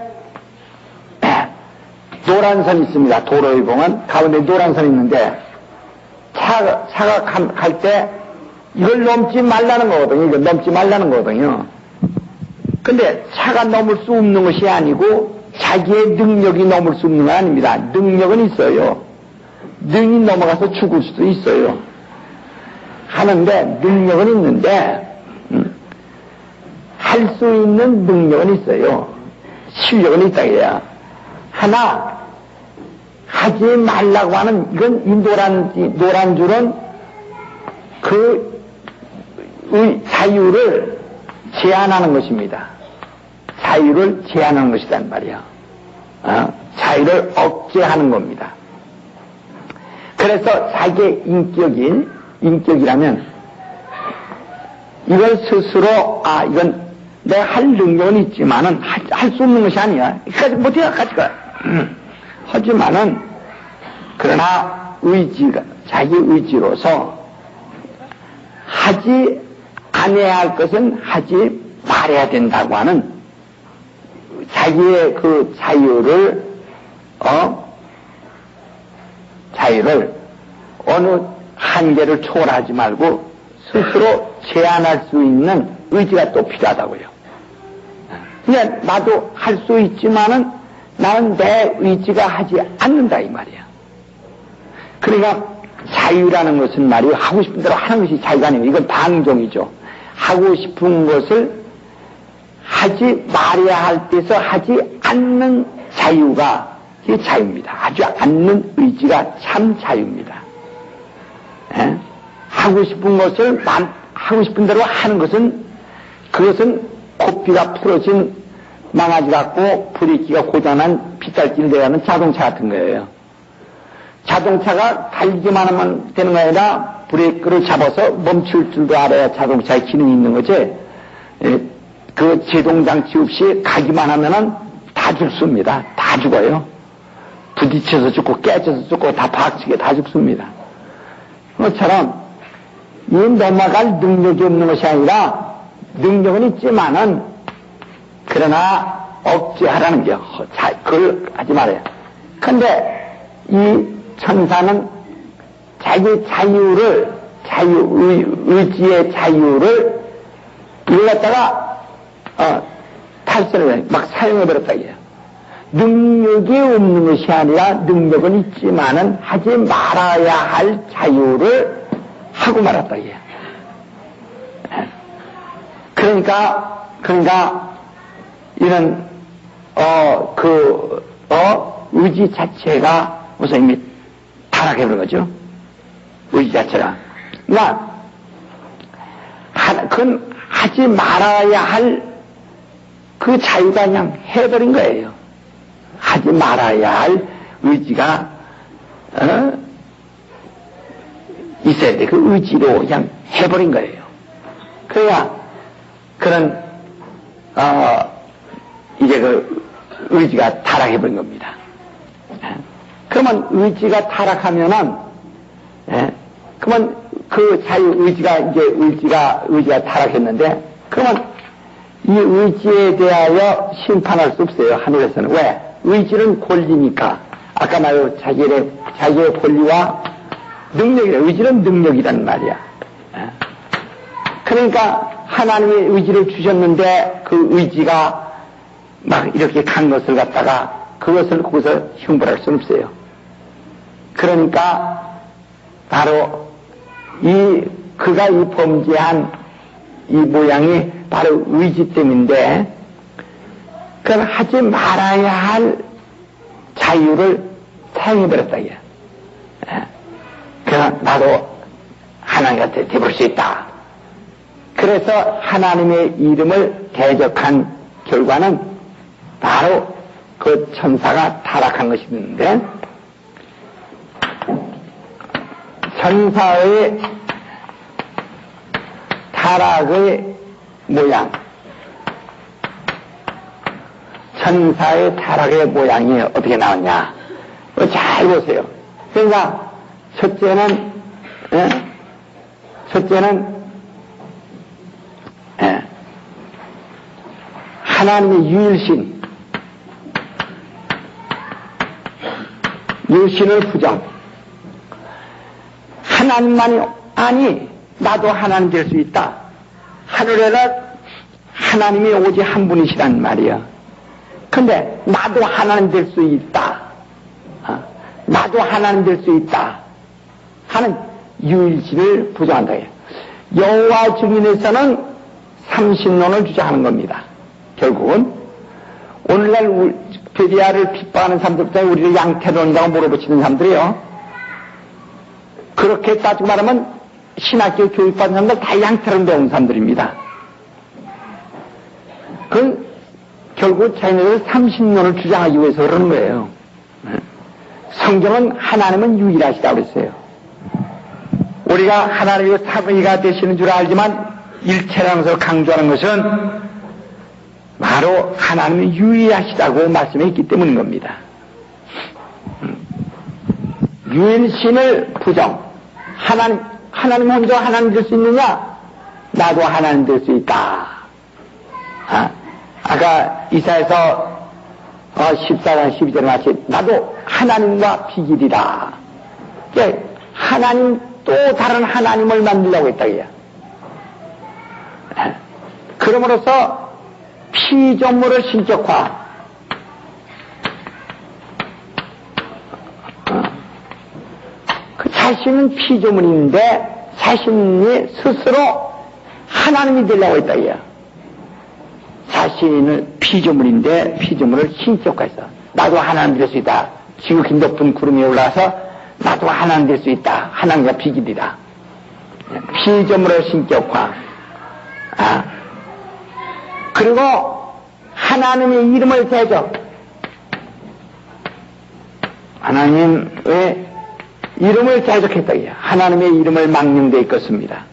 노란 선이 있습니다. 도로의 봉은. 가운데 노란 선이 있는데, 차가 갈 때, 이걸 넘지 말라는 거거든요. 이거 넘지 말라는 거거든요. 근데 차가 넘을 수 없는 것이 아니고 자기의 능력이 넘을 수 없는 건 아닙니다. 능력은 있어요. 능이 넘어가서 죽을 수도 있어요. 하는데 능력은 있는데 할 수 있는 능력은 있어요. 실력은 있다 그래야. 하나 하지 말라고 하는 이건 이 노란 줄은 그 자유를 제한하는 것입니다. 자유를 제한하는 것이란 말이야. 자유를 억제하는 겁니다. 그래서 자기의 인격이라면 이걸 스스로 이건 내가 할 능력은 있지만은 할 수 없는 것이 아니야. 여기까지 못해 여기까지 가. 하지만은 그러나 자기 의지로서 하지 않아야 할 것은 하지 말아야 된다고 하는 자기의 그 자유를 어느 한계를 초월하지 말고 스스로 제한할 수 있는 의지가 또 필요하다고요. 그냥 나도 할 수 있지만은 나는 내 의지가 하지 않는다 이 말이야. 그러니까 자유라는 것은 말이요, 하고 싶은 대로 하는 것이 자유가 아니고 이건 방종이죠. 하고 싶은 것을 하지 말아야 할 때서 하지 않는 자유가 이게 자유입니다. 하지 않는 의지가 참 자유입니다. 하고 싶은 것을 하고 싶은 대로 하는 것은 그것은 코피가 풀어진 망아지 같고 브레이크가 고장난 빗살길 내가는 자동차 같은 거예요. 자동차가 달리기만 하면 되는 거 아니라 브레이크를 잡아서 멈출 줄도 알아야 자동차에 기능이 있는 거지. 그 제동장치 없이 가기만 하면은 다 죽습니다. 다 죽어요. 부딪혀서 죽고 깨져서 죽고 다 박치게 다 죽습니다. 그것처럼 이 넘어갈 능력이 없는 것이 아니라 능력은 있지만은 그러나 억제하라는 게 그걸 하지 말아요. 근데 이 천사는 자기 의지의 자유를 이걸 갖다가 탈선을 막 사용해버렸다 이게요. 능력이 없는 것이 아니라 능력은 있지만은 하지 말아야 할 자유를 하고 말았다 이게. 그러니까 이런 의지 자체가 우선 이미 타락해버린 거죠. 의지 자체가. 그러니까 그건 하지 말아야 할 그 자유가 그냥 해버린 거예요. 하지 말아야 할 의지가 있어야 돼. 그 의지로 그냥 해버린 거예요. 그래야 그런 이제 그 의지가 타락해버린 겁니다. 그러면 의지가 타락하면은 그러면 그 자유 의지가 타락했는데 그러면 이 의지에 대하여 심판할 수 없어요. 하늘에서는. 왜? 의지는 권리니까. 아까 말한 자기의 권리와 능력이라. 의지는 능력이란 말이야. 그러니까 하나님의 의지를 주셨는데 그 의지가 막 이렇게 간 것을 갖다가 그것을 거기서 형벌할 수는 없어요. 그러니까 바로 그가 이 범죄한 이 모양이 바로 의지 때문인데 그건 하지 말아야 할 자유를 사용해버렸다 이게. 그래서 나도 하나님한테 되볼 수 있다. 그래서 하나님의 이름을 대적한 결과는 바로 그 천사가 타락한 것이 있는데, 천사의 타락의 모양, 천사의 타락의 모양이 어떻게 나왔냐? 잘 보세요. 그러니까 첫째는 하나님의 유일신을 부정. 하나님만이 아니 나도 하나님 될 수 있다. 하늘에는 하나님이 오직 한 분이시란 말이야. 근데 나도 하나님 될 수 있다. 나도 하나님 될 수 있다 하는 유일신을 부정한다. 여호와 증인에서는 삼신론을 주장하는 겁니다. 결국은 오늘날 베리아를 핍박하는 사람들부터 우리를 양태론이라고 물어붙이는 사람들이요. 그렇게 따지고 말하면 신학교 교육받은 사람들 다 양태론 배운 사람들입니다. 그 결국 자기네들 삼신론을 주장하기 위해서 그러는 거예요. 성경은 하나님은 유일하시다고 그랬어요. 우리가 하나님의 삼위가 되시는 줄 알지만 일체라면서 강조하는 것은 바로 하나님이 유일하시다고 말씀했기 때문인 겁니다. 유일신을 부정. 하나님 혼자 하나님 될 수 있느냐? 나도 하나님 될 수 있다. 아까 이사에서 14장 12절에 마치 나도 하나님과 비길이다. 하나님 또 다른 하나님을 만들려고 했다. 그럼으로써 피조물을 신격화. 그 자신은 피조물인데 자신이 스스로 하나님이 되려고 했다. 자신은 피조물인데 피조물을 신격화해서 나도 하나님 될 수 있다. 지극히 높은 구름에 올라가서 나도 하나님 될 수 있다. 하나님과 비길이다. 피조물을 신격화. 그리고 하나님의 이름을 대적. 하나님의 이름을 대적했다. 하나님의 이름을 망령되어 있겠습니다.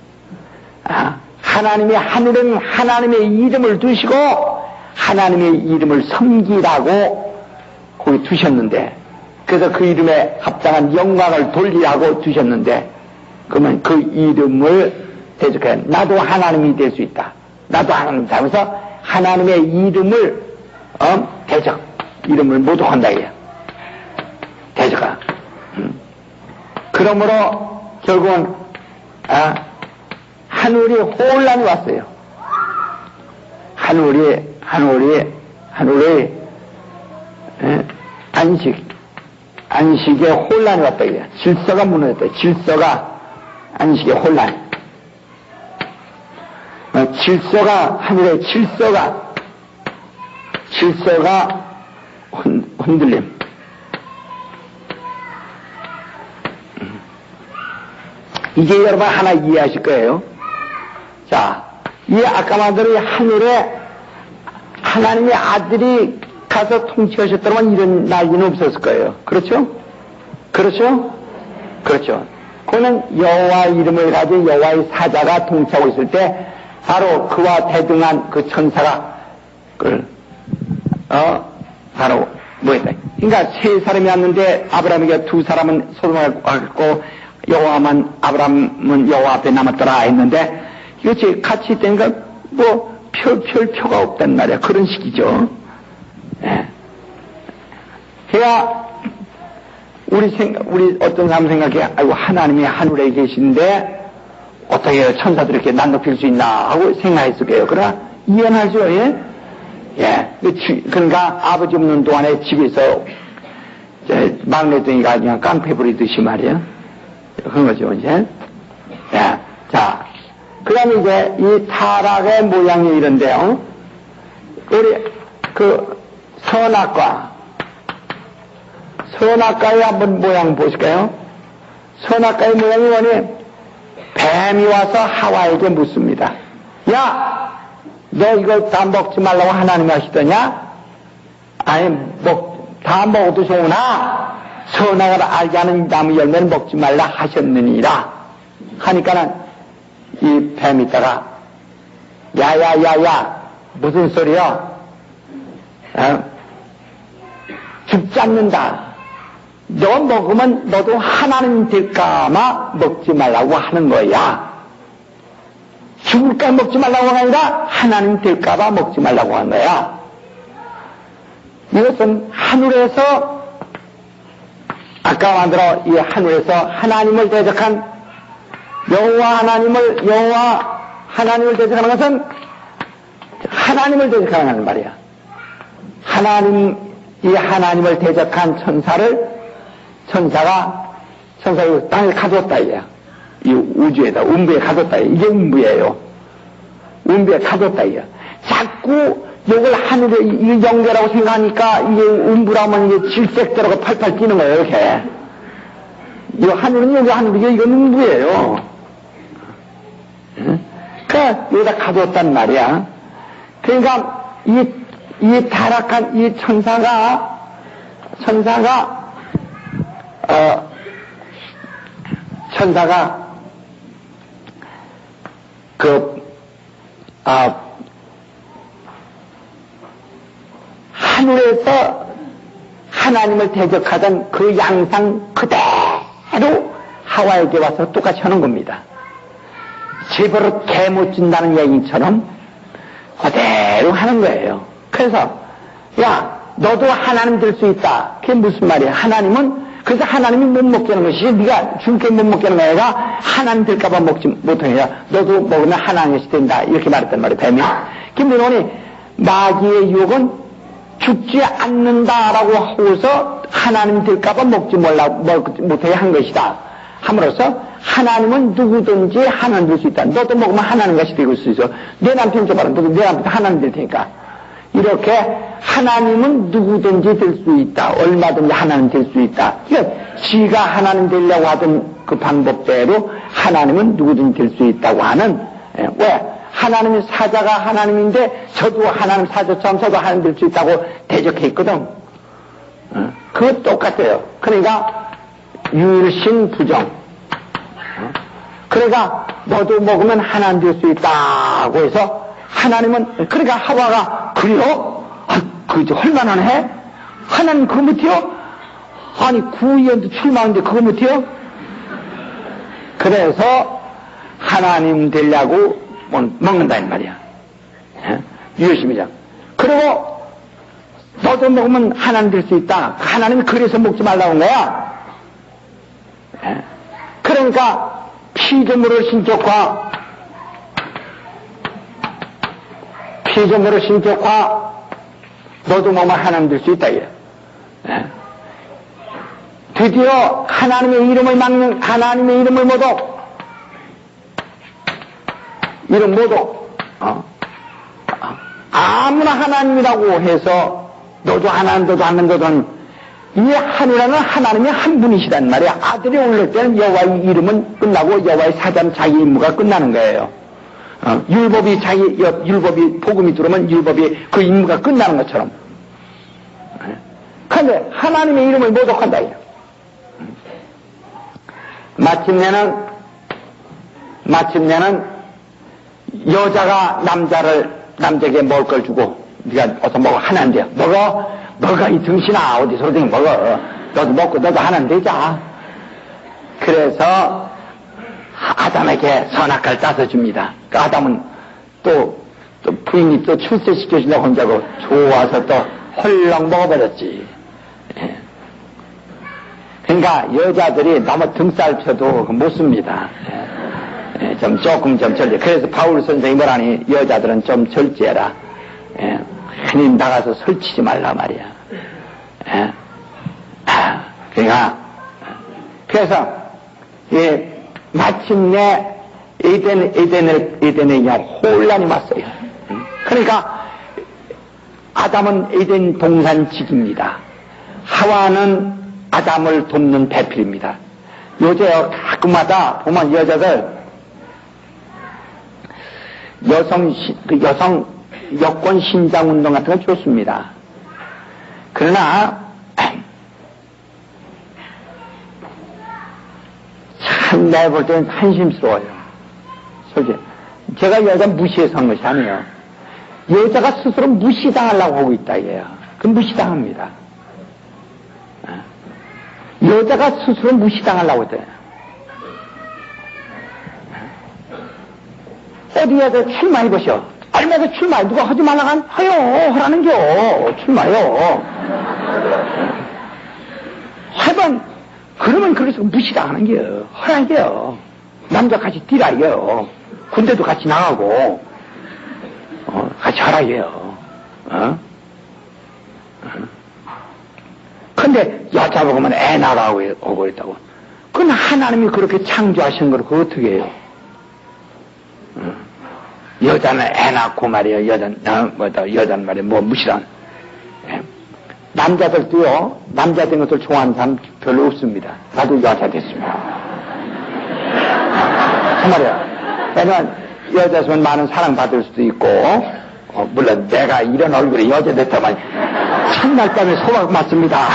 하나님의 하늘은 하나님의 이름을 두시고 하나님의 이름을 섬기라고 거기 두셨는데, 그래서 그 이름에 합당한 영광을 돌리라고 두셨는데, 그러면 그 이름을 대적해. 나도 하나님이 될 수 있다. 나도 하나님 하면서 하나님의 이름을 대적, 이름을 모독한다. 대적아. 그러므로 결국은 하늘이 혼란이 왔어요. 하늘이 안식에 혼란이 왔다. 질서가 무너졌다. 질서가 안식의 혼란. 질서가 하늘의 질서가 흔들림. 이제 여러분 하나 이해하실 거예요. 자, 이 아까 말대로 하늘에 하나님의 아들이 가서 통치하셨다면 이런 난리는 없었을 거예요. 그렇죠? 그렇죠? 그렇죠. 그거는 여호와 이름을 가진 여호와의 사자가 통치하고 있을 때 바로 그와 대등한 그 천사가 바로 뭐였다. 그러니까 세 사람이 왔는데 아브라함에게 두 사람은 소돔에 갔고 아브라함은 여호와 앞에 남았더라 했는데, 이것이 같이 있다니까 뭐 표가 없단 말이야. 그런 식이죠. 예. 그러니까 우리 어떤 사람 생각해, 아이고 하나님이 하늘에 계신데 어떻게 천사들이 이렇게 난독할 수 있나 하고 생각했을 거예요. 그러나 이해하죠. 예. 그러니까 아버지 없는 동안에 집에서 막내둥이가 그냥 깡패 부리듯이 말이야. 그런 거죠, 이제. 예. 자, 그 다음에 이제 이 타락의 모양이 이런데요. 우리 선악과의 한번 모양 보실까요? 선악과의 모양이 뭐니? 뱀이 와서 하와에게 묻습니다. 야, 너 이거 다 먹지 말라고 하나님이 하시더냐? 아니, 다 먹어도 좋으나 선악을 알게 하는 나무 열매는 먹지 말라 하셨느니라. 하니까는 이 뱀이 있다가 야야야야 무슨 소리야? 죽지 않는다. 너 먹으면 너도 하나님 될까마 먹지 말라고 하는 거야. 죽을까 먹지 말라고 하는 게 아니라 하나님 될까봐 먹지 말라고 하는 거야. 이것은 하늘에서 아까 만들어 이 하늘에서 하나님을 대적한 여호와 하나님을 대적하는 것은 하나님을 대적하는 말이야. 이 하나님을 대적한 천사가 땅에 가뒀다 이야. 이 우주에다 음부에 가뒀다. 이게 음부예요. 음부에 가뒀다 이야. 자꾸 이걸 하늘에 이 영계라고 생각하니까 이게 음부라면 이게 질색대로가 팔팔 뛰는 거예요. 이렇게. 이 하늘은 여기 하늘이고 이건 음부예요. 그러니까 여기다 가뒀단 말이야. 그러니까 이 타락한 이 천사가 하늘에서 하나님을 대적하던 그 양상 그대로 하와에게 와서 똑같이 하는 겁니다. 제버릇 개 못 준다는 얘기처럼 그대로 하는 거예요. 그래서 야 너도 하나님 될 수 있다. 그게 무슨 말이야? 그래서 하나님이 못 먹게 하는 것이 네가 죽게 못 먹게 하는 거 아니라 하나님 될까봐 먹지 못하냐. 너도 먹으면 하나님이 된다. 이렇게 말했단 말이야. 뱀이. 김민원이 마귀의 유혹은 죽지 않는다라고 하고서 하나님 될까봐 먹지 못하게 한 것이다. 함으로써 하나님은 누구든지 하나님 될 수 있다. 너도 먹으면 하나님 같이 되고 있어. 내 남편 줘봐라. 너도 내 남편 하나님 될 테니까. 이렇게 하나님은 누구든지 될 수 있다. 얼마든지 하나님 될 수 있다. 그러니까 지가 하나님 되려고 하던 그 방법대로 하나님은 누구든지 될 수 있다고 하는. 왜? 하나님이 사자가 하나님인데 저도 하나님 사자처럼 저도 하나님 될 수 있다고 대적했거든. 그거 똑같아요. 그러니까 유일신 부정. 그러니까 너도 먹으면 하나님 될 수 있다고 해서 하나님은 그러니까 하와가 그래요? 그저 헐만하네? 하나님 그거 못해요? 아니 구의원도 출마하는데 그거 못해요? 그래서 하나님 되려고 먹는다 이 말이야. 유효심이죠. 그리고 너도 먹으면 하나님 될 수 있다. 하나님이 그래서 먹지 말라고 한 거야. 그러니까 피조물을 신격화 너도 먹으면 하나님 될 수 있다. 드디어 하나님의 이름을 막는 하나님의 이름을 모두 아무나 하나님이라고 해서 너도 하나님 너도 하는 것은 이 하늘에는 하나님이 한 분이시단 말이야. 아들이 올릴 때는 여호와의 이름은 끝나고 여호와의 사자는 자기 임무가 끝나는 거예요. 율법이 복음이 들어오면 율법이 그 임무가 끝나는 것처럼. 그런데 하나님의 이름을 모독한다. 마침내는 여자가 남자에게 먹을 걸 주고 네가 어서 먹어 하나님 돼. 먹어 이 등신아 어디서 어디 먹어. 너도 먹고 너도 하나님 되자. 그래서 아담에게 선악과를 따서 줍니다. 그 아담은 또 부인이 또 출세시켜준다고 혼자고 좋아서 또 헐렁 먹어버렸지. 그러니까 여자들이 너무 등살 펴도 못 씁니다. 조금 절제. 그래서 바울 선생이 뭐라니 여자들은 좀 절제해라. 흔히 나가서 설치지 말라 말이야. 그러니까 그래서 마침내 에덴에 그냥 혼란이 왔어요. 그러니까 아담은 에덴 동산직입니다. 하와는 아담을 돕는 배필입니다. 요새 가끔마다 보면 여자들 여성 여권 신장 운동 같은 거 좋습니다. 그러나 참 내가 볼 때는 한심스러워요. 솔직히 제가 여자 무시해서 한 것이 아니에요. 여자가 스스로 무시당하려고 하고 있다 이게요. 그 무시당합니다. 여자가 스스로 무시당하려고 했대요. 어디 여자 출마해보셔. 얼마나 출마해. 누가 하지 말라고 하요. 하라는겨. 출마요. 하여간 그러면 그래서 무시당하는겨. 하라는겨. 남자같이 뛰라요. 군대도 같이 나가고 같이 하라요. 근데 여자 보고만 애 낳으라고 오고 있다고. 그건 하나님이 그렇게 창조하신 걸 그거 어떻게 해요? 여자는 애 낳고 말이야. 여자는 말이야. 뭐 무시란. 남자들도요, 남자 된 것을 좋아하는 사람 별로 없습니다. 나도 여자 됐습니다. 정말이야. 왜냐면 여자였으면 많은 사랑받을 수도 있고, 물론 내가 이런 얼굴에 여자 됐다만 첫날 밤에 소박 맞습니다.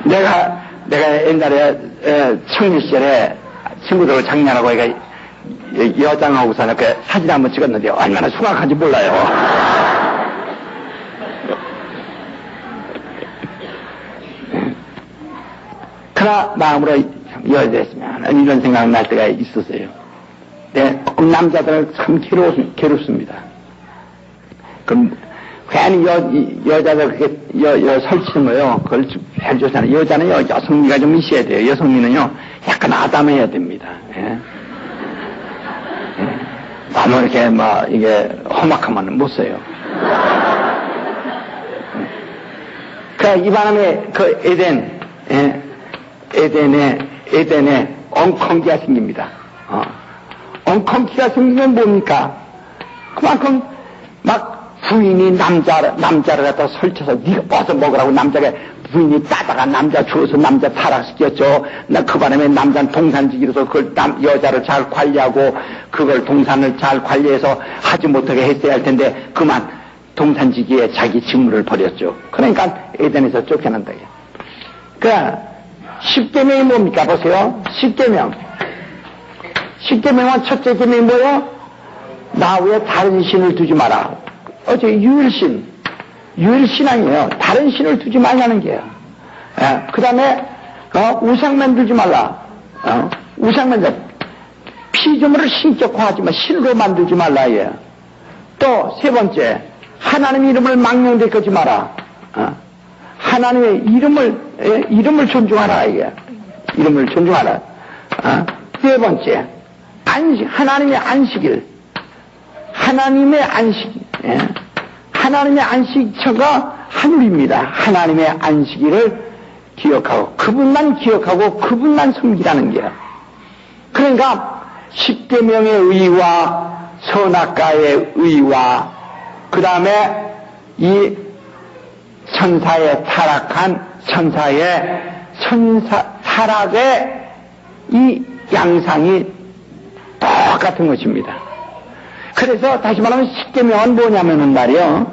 내가 옛날에 청년 시절에 친구들하고 장난하고 여장하고서 이렇게 사진 한번 찍었는데 얼마나 숭악한지 몰라요. 그러나 마음으로 여자였으면 이런 생각 날 때가 있었어요. 네, 남자들은 참 괴롭습니다. 그럼 괜히 여자들 그렇게 설치는 거요. 그걸 해주잖아요. 여자는요, 여성미가 좀 있어야 돼요. 여성미는요, 약간 아담해야 됩니다. 예. 너무 이렇게 이게 험악하면 못 써요. 이 바람에 에덴에 엉컹기가 생깁니다. 엉컹기가 생기면 뭡니까? 그만큼 부인이 남자를 갖다 설쳐서 네가 어서 먹으라고 남자가 부인이 따다가 남자 주어서 남자 타락시켰죠. 그 바람에 남자는 동산지기로서 그걸 여자를 잘 관리하고 그걸 동산을 잘 관리해서 하지 못하게 했어야 할 텐데 그만 동산지기에 자기 직무를 버렸죠. 그러니까 에덴에서 쫓겨난다. 그러니까 10계명이 뭡니까? 보세요. 10계명은 첫째 계명이 뭐예요? 나 외에 다른 신을 두지 마라. 유일신 아니에요. 다른 신을 두지 말라는 게요. 그 다음에, 우상 만들지 말라. 우상 피조물을 신격화하지 마. 신으로 만들지 말라, 예. 또, 세 번째, 하나님의 이름을 망령되게 하지 마라. 하나님의 이름을 존중하라, 이게. 이름을 존중하라. 네 번째, 하나님의 안식일. 하나님의 안식, 예. 하나님의 안식처가 하늘입니다. 하나님의 안식일을 기억하고, 그분만 기억하고, 그분만 섬기라는 게요. 그러니까, 10계명의 의와 선악과의 의와, 그 다음에 이 천사의 타락의 이 양상이 똑같은 것입니다. 그래서 다시 말하면 10계명은 뭐냐면은 말이요.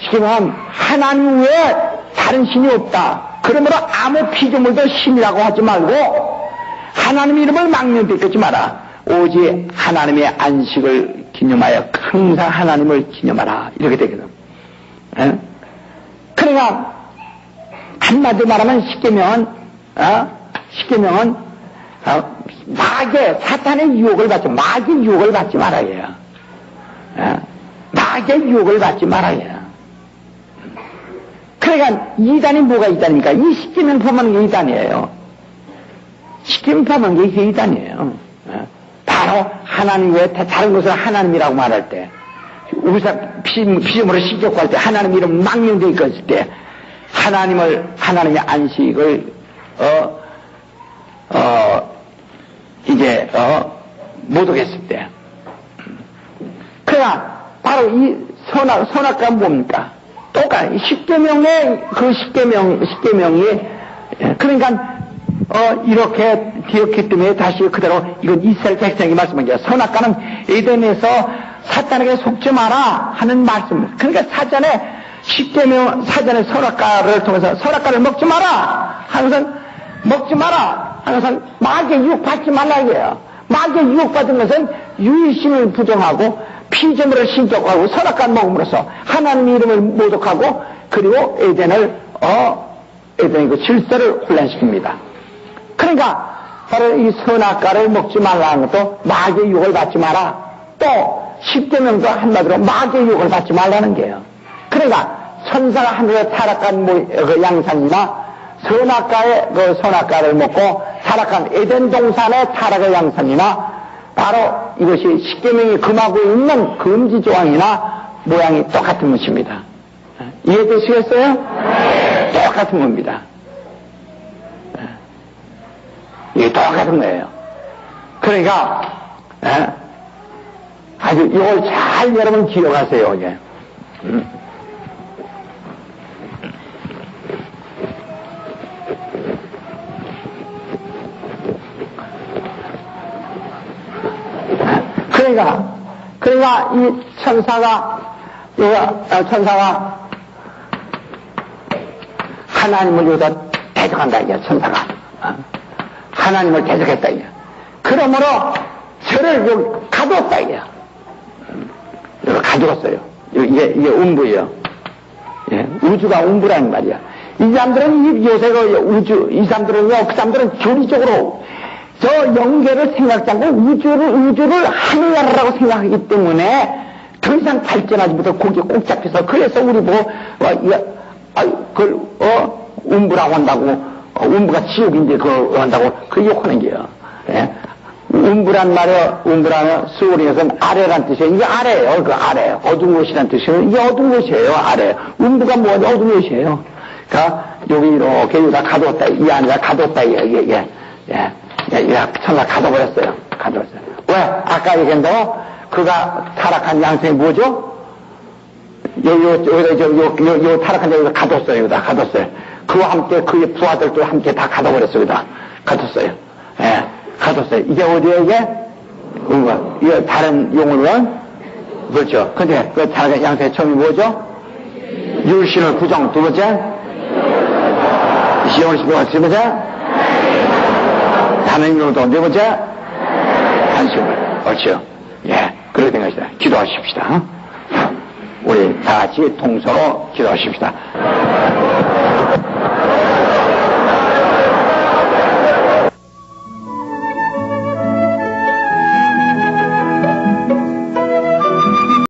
10계명은 하나님 외에 다른 신이 없다. 그러므로 아무 피조물도 신이라고 하지 말고 하나님 이름을 망령되게 하지 마라. 오직 하나님의 안식을 기념하여 항상 하나님을 기념하라. 이렇게 되거든. 그러니까 한마디로 말하면 10계명은 사탄의 유혹을 마귀의 유혹을 받지 말아야. 마귀의 유혹을 받지 말아야. 그러니까 이단이 뭐가 이단입니까? 이 10계명 범하는 게 이단이에요. 10계명 범하는 게 이게 이단이에요. 바로 하나님 외에 다른 것을 하나님이라고 말할 때, 피조물을 신격화할 때, 하나님 이름 망령되게 있을 때, 하나님의 안식을, 못 오겠을 때. 그러나, 바로 이 선악과는 뭡니까? 똑같아. 그러니까 십계명의 그 십계명이 그러니까 이렇게 되었기 때문에 다시 그대로 이건 이스라엘 백성에게 말씀한 거야. 선악과는 에덴에서 사탄에게 속지 마라 하는 말씀. 그러니까 사전에 십계명 사전에 선악과를 통해서 선악과를 먹지 마라 하는 것은 먹지 마라 하는 것은 마귀의 유혹받지 말라 이거예요. 마귀의 유혹받은 것은 유의심을 부정하고 피조물을 신격하고 선악과 먹음으로써 하나님의 이름을 모독하고 그리고 에덴의 그 질서를 혼란시킵니다. 그러니까 바로 이 선악과를 먹지 말라는 것도 마귀의 유혹을 받지 마라. 또 십계명도 한마디로 마귀의 유혹을 받지 말라는 게요. 그러니까 천사가 하늘에 타락한 그 양산이나 선악과의 그 선악과를 먹고 타락한 에덴 동산의 타락의 양산이나 바로 이것이 십계명이 금하고 있는 금지 조항이나 모양이 똑같은 것입니다. 이해되시겠어요? 네. 똑같은 겁니다. 이게 똑같은 거예요. 그러니까 아주 이걸 잘 여러분 기억하세요. 이게. 그러니까 이 천사가 하나님을 여기다 대적한다 이게 천사가 하나님을 대적했다 이게. 그러므로 저를 여기 가두었다 이게. 여기 가두었어요. 이게 음부예요. 예, 우주가 음부라는 말이야. 이 사람들은 요새 이 사람들은요, 그 사람들은 교리적으로 저 영계를 생각지 않고 우주를 하늘나라라고 생각하기 때문에 더 이상 발전하지 못하고 거기에 꼭 잡혀서 그래서 우리 보고 음부라고 한다고 음부가 지옥인데 그걸 한다고 그 욕하는 게요. 예? 음부란 말이요, 음부라는 수어링에서는 아래란 뜻이에요. 이게 아래예요. 그 아래 어두운 곳이란 뜻이에요. 이게 어두운 곳이에요. 아래 음부가 뭐냐 어두운 곳이에요. 그러니까 여기 이렇게 여기다 가뒀다 이 안에다 가뒀다 이게 천사 가둬버렸어요. 왜? 아까 얘기했는데 그가 타락한 양생이 뭐죠? 요 타락한 양에서 가뒀어요. 여기다 가뒀어요. 그와 함께 그의 부하들도 함께 다 가둬버렸어요. 여기다 가뒀어요. 예, 가뒀어요. 이게 어디에 이게? 이거 다른 용어로는 그렇죠. 근데 그 타락한 양생의 처음이 뭐죠? 율신을 구정. 두 번째 시온을 시비가 세 번째 하나님으로부터 네 번째 한숨을. 그렇죠. 예, 그렇게 된 것이다. 기도하십시다. 우리 다 같이 통서로 기도하십시다.